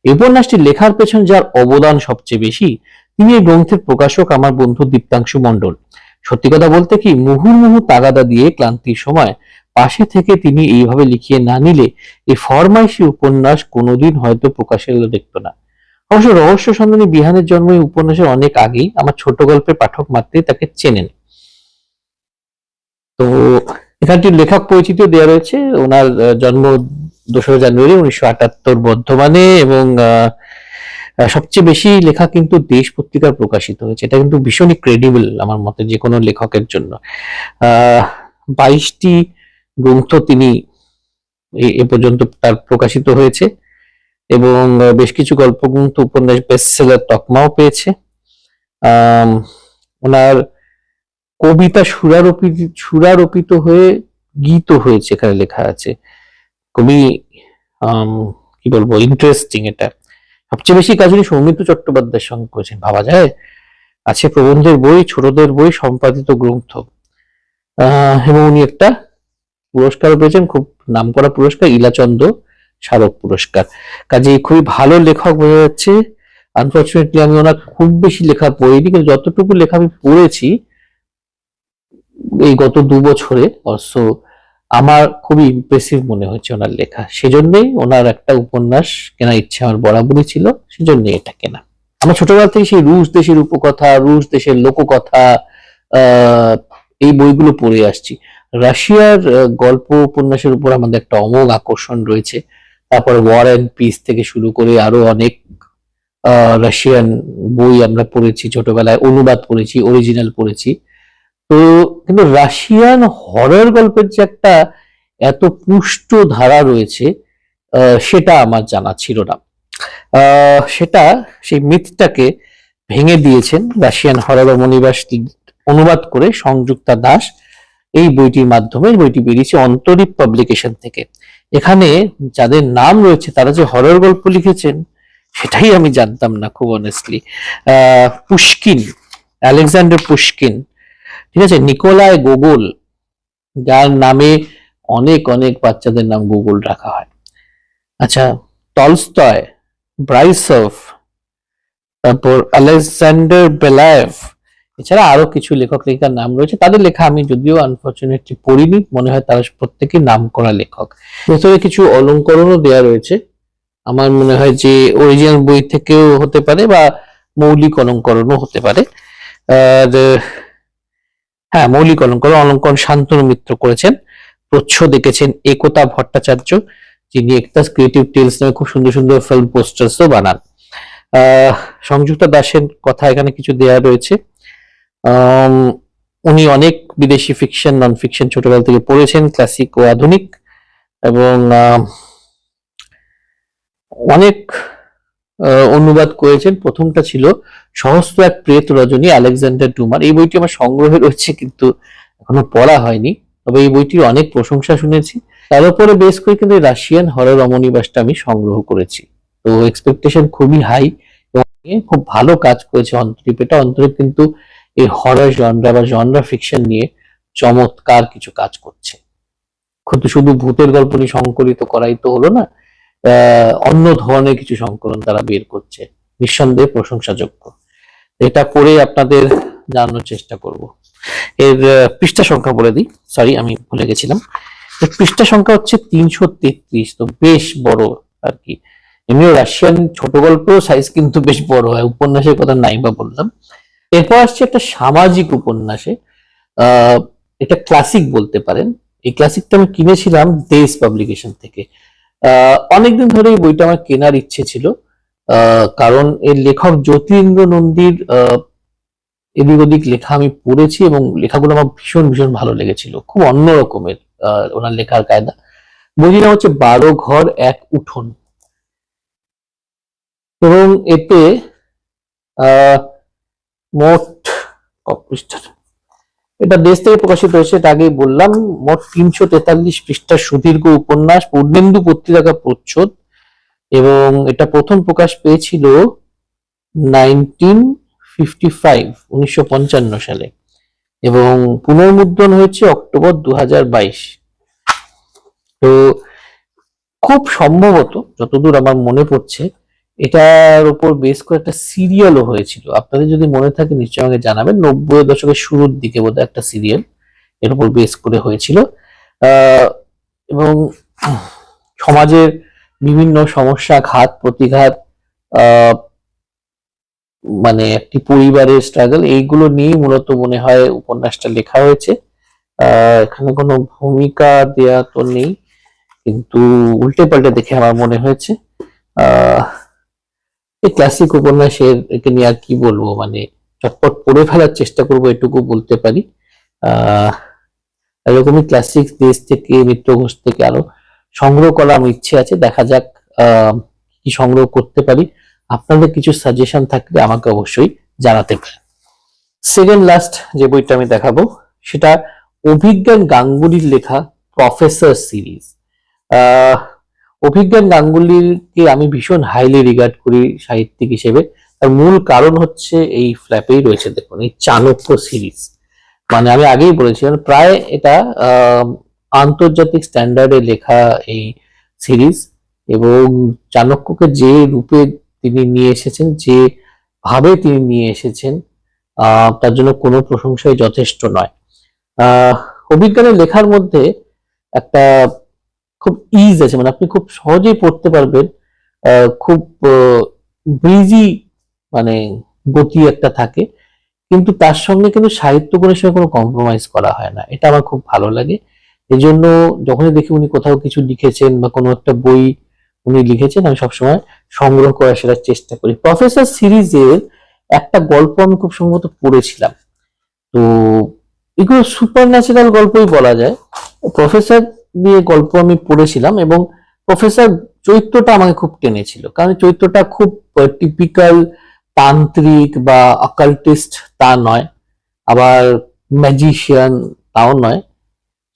এই উপন্যাসটি লেখার পেছনে যার অবদান সবচেয়ে বেশি, তিনি এই গ্রন্থের প্রকাশক আমার বন্ধু দীপ্তাংশু মণ্ডল। সত্যি কথা বলতে কি, মুহুর্মুহু তাগাদা দিয়ে ক্লান্তির সময় পাশে থেকে তিনি এইভাবে লিখিয়ে না নিলে এই ফরমাইশি উপন্যাস কোনোদিন হয়তো প্রকাশের আলো দেখতো না। অবশ্য রহস্য সন্ধানী বিহানের জন্ম এই উপন্যাসের অনেক আগেই, আমার ছোট গল্পের পাঠক মাত্রই তাকে চেনেন। তো এখানটির লেখক পরিচিতিও দেওয়া রয়েছে। ওনার জন্ম 2রা জানুয়ারি 1978 বর্ধমানে, এবং সবচেয়ে বেশি লেখা কিন্তু দেশ পত্রিকার প্রকাশিত হয়েছে। এটা কিন্তু ভীষণই ক্রেডিবল আমার মতে যে কোনো লেখকের জন্য। 22টি গ্রন্থ তিনি এ পর্যন্ত তার প্রকাশিত হয়েছে, এবং বেশ কিছু গল্প গ্রন্থ উপন্যাস বেস্টসেলার তকমাও পেয়েছে। ওনার কবিতা সুরারোপিত হয়ে গীত হয়েছে, এখানে লেখা আছে। খুবই কি বলবো, ইন্টারেস্টিং। এটা সবচেয়ে বেশি কাজ উনি সৌমিত্র চট্টোপাধ্যায়ের সঙ্গে করেছেন, ভাবা যায়। আছে প্রবন্ধের বই, ছোটদের বই, সম্পাদিত গ্রন্থ, এবং উনি একটা পুরস্কার পেয়েছেন, খুব নামকরা পুরস্কার, ইলাচন্দ্র স্মারক পুরস্কার। কাজেই খুবই ভালো লেখক বোঝা যাচ্ছে। আনফর্চুনেটলি আমি ওনার খুব বেশি লেখা পড়িনি, কিন্তু যতটুকু লেখা আমি পড়েছি এই গত 2 বছরে অবশ্য আমার খুবই ইমপ্রেসিভ মনে হচ্ছে ওনার লেখা। সেজন্যই ওনার একটা উপন্যাস কেনার ইচ্ছা আমার বরাবরই ছিল, সেজন্যই এটা কেনা। আমার ছোটবেলা থেকে সেই রুশ দেশের উপকথা, রুশ দেশের লোককথা, এই বইগুলো পড়ে আসছি। রাশিয়ার গল্প উপন্যাসের উপর আমাদের একটা অমোঘ আকর্ষণ রয়েছে। তারপরে ওয়ার অ্যান্ড পিস থেকে শুরু করে আরো অনেক রাশিয়ান বই আমরা পড়েছি ছোটবেলায়, অনুবাদ পড়েছি, অরিজিনাল পড়েছি। তো কিন্তু রাশিয়ান হরর গল্পের যে একটা এত পুষ্ট ধারা রয়েছে সেটা আমার জানা ছিল না। সেটা সেই মিথটাকে ভেঙে দিয়েছেন রাশিয়ান হরর অমনিবাস অনুবাদ করে সংযুক্তা দাস। এই বইটির মাধ্যমে, বইটি বেরিয়েছে অন্তরীপ পাবলিকেশন থেকে। এখানে যাদের নাম রয়েছে তারা যে হরর গল্প লিখেছেন সেটাই আমি জানতাম না, খুব অনেস্টলি। পুশকিন, আলেকজান্ডার পুশকিন, ঠিক আছে, নিকোলাই গোগোল, যার নামে অনেক অনেক বাচ্চাদের নাম গুগল রাখা হয়। আচ্ছা, টলস্টয়, ব্রাইসভ, তারপর আলেকজান্ডার বেলায়েভ, এছাড়া আরো কিছু লেখক লেখিকার নাম রয়েছে। তাদের লেখা আমি যদিও আনফর্চুনেটলি পড়িনি, মনে হয় তারা প্রত্যেকেই নাম করা লেখক। ভেতরে কিছু অলঙ্করণও দেওয়া রয়েছে, আমার মনে হয় যে অরিজিনাল বই থেকেও হতে পারে বা মৌলিক অলঙ্করণও হতে পারে। আর হ্যাঁ, মৌলিক অলঙ্করণ শান্তনু মিত্র করেছেন। প্রচ্ছদ এঁকেছেন একতা ভট্টাচার্য, যিনি একতাস ক্রিয়েটিভ টেলস নামে খুব সুন্দর সুন্দর ফিল্ম পোস্টার্সও বানান। সংযুক্তা দাসের কথা এখানে কিছু দেয়া রয়েছে। উনি অনেক বিদেশি ফিকশন, নন ফিকশন ছোটবেলা থেকে পড়েছেন, ক্লাসিক ও আধুনিক, এবং অনেক অনুবাদ করেছেন। প্রথমটা ছিল সহস্র এক প্রেত রজনী, আলেকজান্ডার ডুমার। এই বইটি আমার সংগ্রহে রয়েছে, কিন্তু এখনো পড়া হয়নি। তবে এই বইটির অনেক প্রশংসা শুনেছি। তার উপরে বেশ করে কিন্তু রাশিয়ান হরর অমনিবাসটা আমি সংগ্রহ করেছি। তো এক্সপেকটেশন খুবই হাই, এবং খুব ভালো কাজ করেছে অন্তরীপ। এটা অন্তরীপ কিন্তু এই হরর জনরা বা জনরা ফিকশন নিয়ে চমৎকার কিছু কাজ করছে। কিন্তু শুধু ভূতের গল্প নিয়ে সংকলিত করাই তো হলো না, অন্য ধরনের কিছু সংকলন তারা বের করছে, নিঃসন্দেহে প্রশংসাযোগ্য। এটা পড়ে আপনাদের জানানোর চেষ্টা করব। এর পৃষ্ঠা সংখ্যা বলে দিই, সরি আমি ভুলে গেছিলাম। পৃষ্ঠা সংখ্যা হচ্ছে 333, তো বেশ বড় আর কি। এমনিও রাশিয়ান ছোট গল্প সাইজ কিন্তু বেশ বড় হয়, উপন্যাসের কথা নাই বা বললাম। এরপর আসছে একটা সামাজিক উপন্যাসে, এটা ক্লাসিক বলতে পারেন। এই ক্লাসিকটা আমি কিনেছিলাম দেশ পাবলিকেশন থেকে। অনেকদিন ধরে এই বইটা আমার কেনার ইচ্ছে ছিল, কারণ এর লেখক জ্যোতিরিন্দ্র নন্দীর এদিক ওদিক লেখা আমি পড়েছি, এবং লেখাগুলো আমার ভীষণ ভীষণ ভালো লেগেছিল। খুব অন্য রকমের ওনার লেখার কায়দা। বইটির নাম হচ্ছে 12 ঘর এক উঠোন, এবং এতে মোট পৃষ্ঠা, এটা দেশ থেকে প্রকাশিত হয়েছে, এটা আগেই বললাম। মোট 343 পৃষ্ঠার সুদীর্ঘ উপন্যাস, পূর্ণেন্দু পত্রিকা প্রচ্ছদ, এবং এটা প্রথম প্রকাশ পেয়েছিল 1955 সালে, এবং পুনর্মুদ্রণ হয়েছে অক্টোবর 2022। তো খুব সম্ভবত, যতদূর আমার মনে পড়ছে, এটার উপর বেশ করে একটা সিরিয়ালও হয়েছিল। আপনাদের যদি মনে থাকে নিশ্চয়ই আমাকে জানাবেন। 90-এর দশকের শুরুর দিকে বোধহয় একটা সিরিয়াল এর উপর বেস করে হয়েছিল। আহ, এবং সমাজের বিভিন্ন সমস্যা, ঘাত প্রতিঘাত, আহ মানে একটি পরিবারের স্ট্রাগল, এইগুলো নিয়েই মূলত মনে হয় উপন্যাসটা লেখা হয়েছে। এখানে কোনো ভূমিকা দেয়া তো নেই, কিন্তু উল্টে পাল্টে দেখে আমার মনে হয়েছে। আহ এই ক্লাসিক উপন্যাসের একে নিয়ে আর কি বলবো, মানে চটপট পড়ে ফেলার চেষ্টা করবো এটুকু বলতে পারি। আহ এরকমই ক্লাসিক দেশ থেকে, মিত্র ঘোষ থেকে আরো সংগ্রহ করার আমার ইচ্ছে আছে। দেখা যাক কি সংগ্রহ করতে পারি। আপনাদের কিছু সাজেশন থাকলে আমাকে অবশ্যই জানাতে পারেন। সেকেন্ড লাস্ট যে বইটা আমি দেখাবো সেটা অভিজ্ঞান গাঙ্গুলির লেখা প্রফেসর সিরিজ। অভিজ্ঞান গাঙ্গুলিকে আমি ভীষণ হাইলি রিগার্ড করি সাহিত্যিক হিসেবে। তার মূল কারণ হচ্ছে এই ফ্ল্যাপেই রয়েছে, দেখুন, এই চাণক্য সিরিজ। মানে আমি আগেই বলেছিলাম, প্রায় এটা আন্তর্জাতিক স্ট্যান্ডার্ডে লেখা এই সিরিজ, এবং চাণক্যকে যে রূপে তিনি নিয়ে এসেছেন, যে ভাবে তিনি নিয়ে এসেছেন, তার জন্য কোনো প্রশংসাই যথেষ্ট নয়। অভিজ্ঞানের লেখার মধ্যে একটা খুব ইজ আছে, মানে আপনি খুব সহজেই পড়তে পারবেন, খুব ব্রিজি মানে গতি একটা থাকে, কিন্তু তার সঙ্গে কিন্তু সাহিত্য গুণের সঙ্গে কোনো কম্প্রোমাইজ করা হয় না। এটা আমার খুব ভালো লাগে। এই জন্য যখনই দেখি উনি কোথাও কিছু লিখেছেন বা কোনো একটা বই উনি লিখেছেন, আমি সবসময় সংগ্রহ করার সেটার চেষ্টা করি। প্রফেসর সিরিজের একটা গল্প আমি খুব সম্ভবত পড়েছিলাম, তো এগুলো সুপার ন্যাচারাল গল্পই বলা যায়। প্রফেসর দিয়ে গল্প আমি পড়েছিলাম, এবং প্রফেসর চরিত্রটা আমাকে খুব টেনেছিল, কারণ চরিত্রটা খুব টিপিক্যাল তান্ত্রিক বা অকাল্টিস্ট তা নয়, আবার ম্যাজিশিয়ান তাও নয়।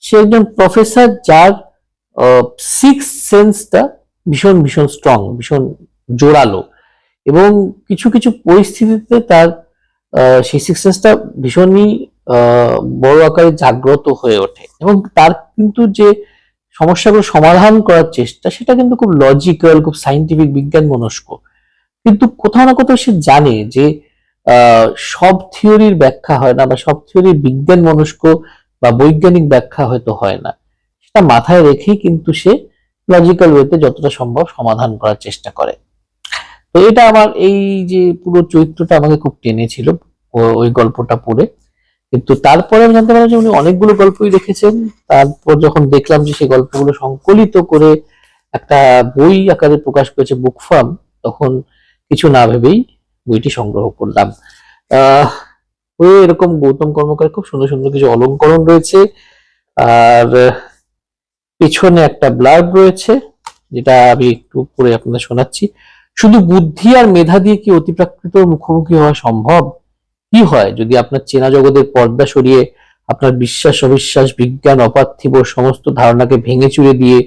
সে একজন প্রফেসর যার সিক্স সেন্সটা ভীষণ ভীষণ স্ট্রং, ভীষণ জোরালো, এবং কিছু কিছু পরিস্থিতিতে তার সেই সিক্স সেন্সটা ভীষণই বড় আকারে জাগ্রত হয়ে ওঠে, এবং তার কিন্তু যে সমস্যাগুলো সমাধান করার চেষ্টা, সেটা কিন্তু খুব লজিক্যাল, খুব সাইন্টিফিক, বিজ্ঞান মনস্ক। কিন্তু কোথাও না কোথাও সে জানে যে সব থিওরির ব্যাখ্যা হয় না, বা সব থিওরির বিজ্ঞান মনস্ক বা বৈজ্ঞানিক ব্যাখ্যা হয়তো হয় না। সেটা মাথায় রেখেই কিন্তু সে লজিক্যাল ওয়েতে যতটা সম্ভব সমাধান করার চেষ্টা করে। তো এটা আমার এই যে পুরো চরিত্রটা আমাকে খুব টেনেছিল ওই গল্পটা পড়ে। কিন্তু তারপরে আমি জানতে পারলাম যে উনি অনেকগুলো গল্পই লিখেছেন। তারপর যখন দেখলাম যে সেই গল্পগুলো সংকলিত করে একটা বই আকারে প্রকাশ করেছে বুক ফার্ম, তখন কিছু না ভেবেই বইটি সংগ্রহ করলাম। আহ ওই এরকম গৌতম কর্মকারের খুব সুন্দর সুন্দর কিছু অলংকরণ রয়েছে, আর পেছনে একটা ব্লার্ব রয়েছে, যেটা আমি একটু পরে আপনাদের শোনাচ্ছি। শুধু বুদ্ধি আর মেধা দিয়ে কি অতিপ্রাকৃত মুখোমুখি হওয়া সম্ভব? কি হয় যদি আপনার চেনা জগতের পর্দা সরিয়ে আপনার বিশ্বাস, অবিশ্বাস, বিজ্ঞান, অপার্থিব সমস্ত ধারণাকে ভেঙে চুরে দিয়ে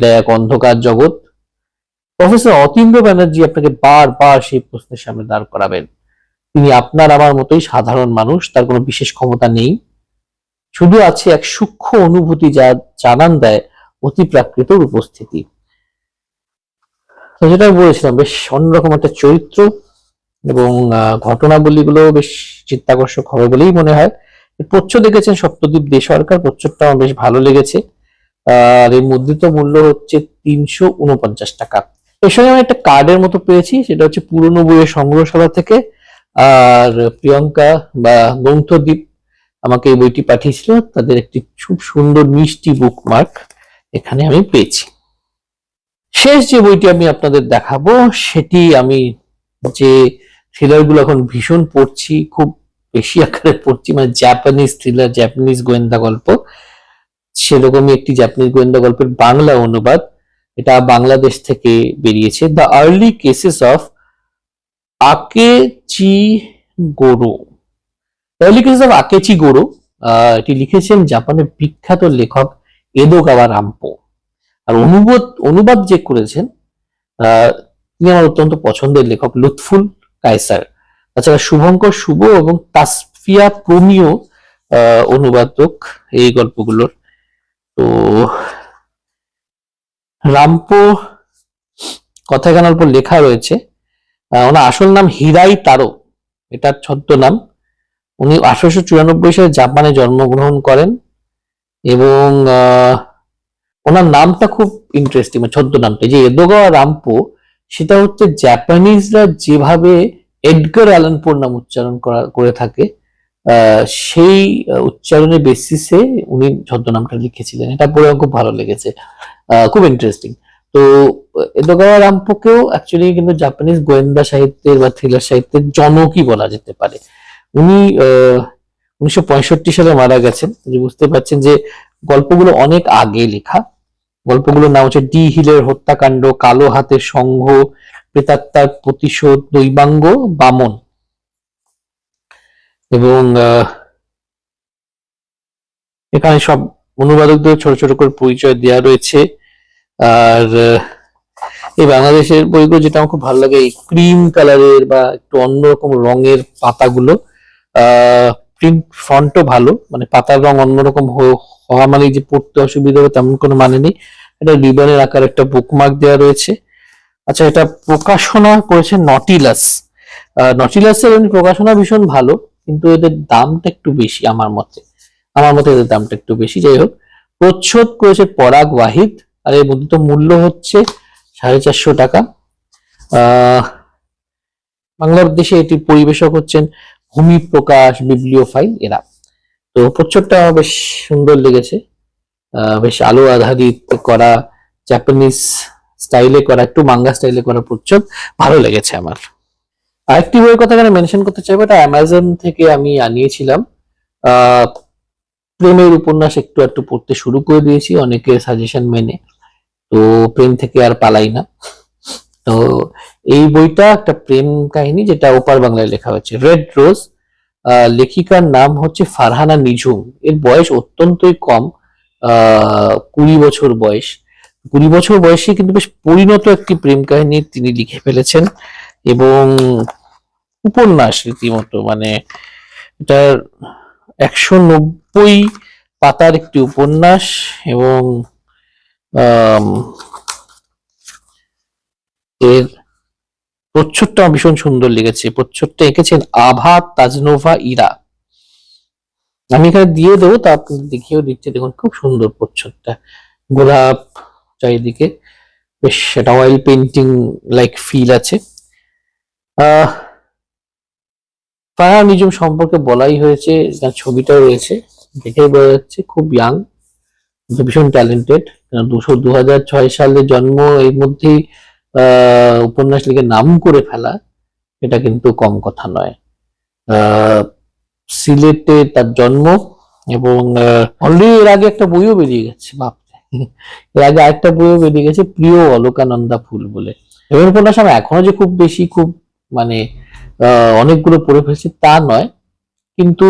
দেয় এক অন্ধকার জগৎ? প্রফেসর অতীন্দ্র ব্যানার্জি আপনাকে বারবার সেই প্রশ্নের সামনে দাঁড় করাবেন। তিনি আপনার আমার মতোই সাধারণ মানুষ, তার কোনো বিশেষ ক্ষমতা নেই, শুধু আছে এক সূক্ষ্ম অনুভূতি যা জানান দেয় অতিপ্রাকৃতর উপস্থিতি। তো যেটা আমি বলেছিলাম, বেশ অন্যরকম একটা চরিত্র, এবং ঘটনাবলীগুলো বেশ চিত্তাকর্ষক হবে বলেই মনে হয়। প্রচ্ছদ দেখেছেন সত্যদীপ দে সরকার, প্রচ্ছদটা আমার বেশ ভালো লেগেছে। আর এর মুদ্রিত মূল্য হচ্ছে 349 টাকা। এর সঙ্গে আমি একটা কার্ডের মতো পেয়েছি, সেটা হচ্ছে পুরনো বইয়ের সংগ্রহশালা থেকে। আর প্রিয়ঙ্কা বা গ্রন্থদ্বীপ আমাকে এই বইটি পাঠিয়েছিল, তাদের একটি খুব সুন্দর মিষ্টি বুকমার্ক এখানে আমি পেয়েছি। শেষ যে বইটি আমি আপনাদের দেখাবো, সেটি আমি যে থ্রিলার গুলো এখন ভীষণ পড়ছি, খুব বেশি আকারে পড়ছি, মানে জাপানিজ থ্রিলার, জাপানিজ গোয়েন্দা গল্প। সেরকমই একটি জাপানিজ গোয়েন্দা গল্পের বাংলা অনুবাদ, এটা বাংলাদেশ থেকে বেরিয়েছে, the early cases of Akechi Goro. Early cases of Akechi Goro, এটি লিখেছেন জাপানের বিখ্যাত লেখক এদোগাওয়া রাম্পো। আর অনুবাদ যে করেছেন তিনি আমার অত্যন্ত পছন্দের লেখক লুৎফুল কায়সার। তাছাড়া শুভঙ্কর শুভ এবং তাসফিয়া প্রমিয় অনুবাদক এই গল্পগুলোর। তো রাম্পো কথা এখানে অল্প লেখা রয়েছে। ওনার আসল নাম হিরাই তারো, এটার ছদ্মনাম। উনি 1894 সালে জাপানে জন্মগ্রহণ করেন, এবং ওনার নামটা খুব ইন্টারেস্টিং, ছদ্ম নামটা যে এদোগাওয়া রামপো, সেটা হচ্ছে জাপানিজরা যেভাবে এডগার অ্যালান পোর নাম উচ্চারণ করে থাকে সেই উচ্চারণের বেসিসে উনি ছদ্মনামটা লিখেছিলেন। এটা পড়ে আমার খুব ভালো লেগেছে, খুব ইন্টারেস্টিং। তো এদোগাওয়া রামপোকেও অ্যাকচুয়ালি কিন্তু জাপানিজ গোয়েন্দা সাহিত্যের বা থ্রিলার সাহিত্যের জনকই বলা যেতে পারে। উনি 1965 সালে মারা গেছেন। বুঝতে পারছেন যে গল্পগুলো অনেক আগে লেখা। গল্পগুলোর নাম হচ্ছে ডি হিলের হত্যাকাণ্ড, কালো হাতের সংঘ, প্রেতাত্মার প্রতিশোধ, দৈবাঙ্গ, বামন। এবং এখানে সব অনুবাদকদের ছোট ছোট করে পরিচয় দেওয়া রয়েছে। আর এই বাংলাদেশের বইগুলো যেটা আমার খুব ভালো লাগে, এই ক্রিম কালারের বা একটু অন্যরকম রঙের পাতাগুলো। প্রিন্ট ফন্টও ভালো, মানে পাতার রং অন্যরকম হওয়া মানে যে পড়তে অসুবিধা হবে তেমন কোনো মানে নেই। এটা রিবনের আকার একটা বুকমার্ক দেওয়া রয়েছে। আচ্ছা, এটা প্রকাশনা করেছে নটিলাস। নটিলাসের প্রকাশনা ভীষণ ভালো, কিন্তু এদের দামটা একটু বেশি আমার মতে। এদের দামটা একটু বেশি। যাই হোক, প্রচ্ছদ করেছে পরাগ ওয়াহিদ, আর এর মধ্যে তো মূল্য হচ্ছে 450 টাকা। বাংলাদেশে এটি পরিবেশক হচ্ছেন ভূমি প্রকাশ, বিবলিওফাইল এরা। তো প্রচ্ছদটা বেশ সুন্দর লেগেছে, বেশ আলো আধারিত করা, জাপানিজ স্টাইলে করা, একটু মাঙ্গা স্টাইলে করা প্রচ্ছদ, ভালো লেগেছে আমার। আরেকটি বইয়ের কথা এখানে মেনশন করতে চাইবো, এটা অ্যামাজন থেকে আমি আনিয়েছিলাম। প্রেমের উপন্যাস একটু একটু পড়তে শুরু করে দিয়েছি অনেকের সাজেশন মেনে, তো প্রেম থেকে আর পালাই না। তো এই বইটা একটা প্রেম কাহিনী, যেটা ওপার বাংলায় লেখা হয়েছে। রেড রোজ, লেখিকার নাম হচ্ছে ফারহানা নিঝুম। এর বয়স অত্যন্তই কম, 20 বছর বয়স। 20 বছর বয়সে কিন্তু বেশ পরিণত একটি প্রেম কাহিনী তিনি লিখে ফেলেছেন, এবং উপন্যাস রীতিমতো, মানে এটার 190 পাতার একটি উপন্যাস। এবং এর প্রচ্ছদটা ভীষণ সুন্দর লেগেছে। প্রচ্ছদটা এঁকেছেন আভা তাজনোভা ইরা। আমি এখানে দিয়ে দেবো, তা আপনাদের দেখিয়েও দিচ্ছি। দেখুন খুব সুন্দর প্রচ্ছদটা, গোলাপ চারিদিকে, বেশ সেটা অয়েল পেন্টিং লাইক ফিল আছে। ফারহানা নিঝুম সম্পর্কে বলাই হয়েছে, যার ছবিটা রয়েছে দেখেই বোঝা যাচ্ছে খুব ইয়াং, ভীষণ ট্যালেন্টেড। 2006 সালে জন্ম, এর মধ্যেই উপন্যাস লিখে নাম করে ফেলা, এটা কিন্তু কম কথা নয়। সিলেটে তার জন্ম, এবং অলরেডি এর আগে একটা বইও বেরিয়ে গেছে, বাপরে, এর আগে আরেকটা বইও বেরিয়ে গেছে, প্রিয় অলকানন্দা ফুল বলে। এবং উপন্যাস আমি এখনো যে খুব বেশি, খুব মানে অনেকগুলো পড়ে ফেলছি তা নয়, কিন্তু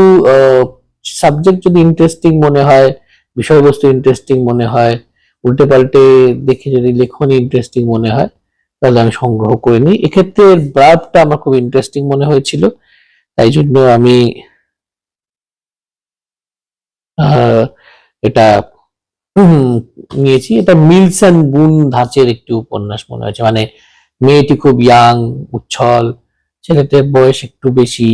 সাবজেক্ট যদি ইন্টারেস্টিং মনে হয়, বিষয়বস্তু ইন্টারেস্টিং মনে হয়, উল্টে পাল্টে দেখে যদি লেখনী ইন্টারেস্টিং মনে হয়, তাহলে আমি সংগ্রহ করে নিই। এক্ষেত্রে ব্রাফটা আমার খুব ইন্টারেস্টিং মনে হয়েছিল, তাই জন্য আমি এটা নিয়েছি। এটা মিলস অ্যান্ড বুন ধাঁচের একটি উপন্যাস মনে হয়েছে, মানে মেয়েটি খুব ইয়াং, উচ্ছল, ছেলেটির বয়স একটু বেশি,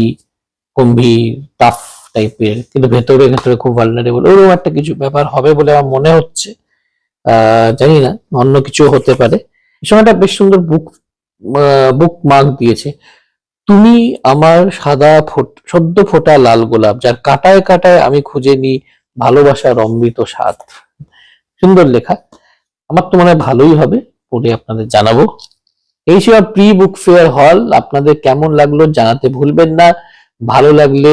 গম্ভীর, টাফ টাইপের, কিন্তু ভেতরে ভেতরে খুব ভালনারেবল, ওরকম একটা কিছু ব্যাপার হবে বলে আমার মনে হচ্ছে। জানি না, অন্য কিছু হতে পারে। এই সময়টা বেশ সুন্দর বুক মার্ক দিয়েছে। তুমি আমার সাদা সদ্য ফোটা লাল গোলাপ, যার কাটায় কাটায় আমি খুঁজে নিই ভালোবাসার অমৃত স্বাদ। সুন্দর লেখা, আমার তো মনে হয় ভালোই হবে, পড়ে আপনাদের জানাবো। এই ছিল প্রি বুক ফেয়ার হল। আপনাদের কেমন লাগলো জানাতে ভুলবেন না। ভালো লাগলে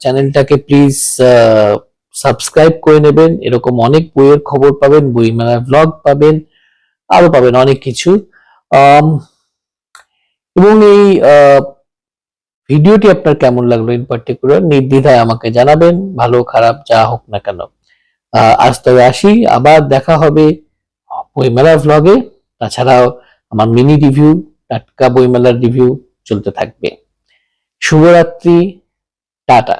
চ্যানেলটাকে প্লিজ সাবস্ক্রাইব করে নেবেন। এরকম অনেক বইয়ের খবর পাবেন, বইমেলার ব্লগ পাবেন, আরো পাবেন অনেক কিছু। এবং এই ভিডিওটি আপনার কেমন লাগলো ইন পার্টিকুলার, নির্দ্বিধায় আমাকে জানাবেন, ভালো খারাপ যা হোক না কেন। আজ তবে আসি, আবার দেখা হবে বইমেলার ব্লগে। তাছাড়াও আমার মিনি রিভিউ, টাটকা বইমেলার রিভিউ চলতে থাকবে। শুভরাত্রি, টাটা।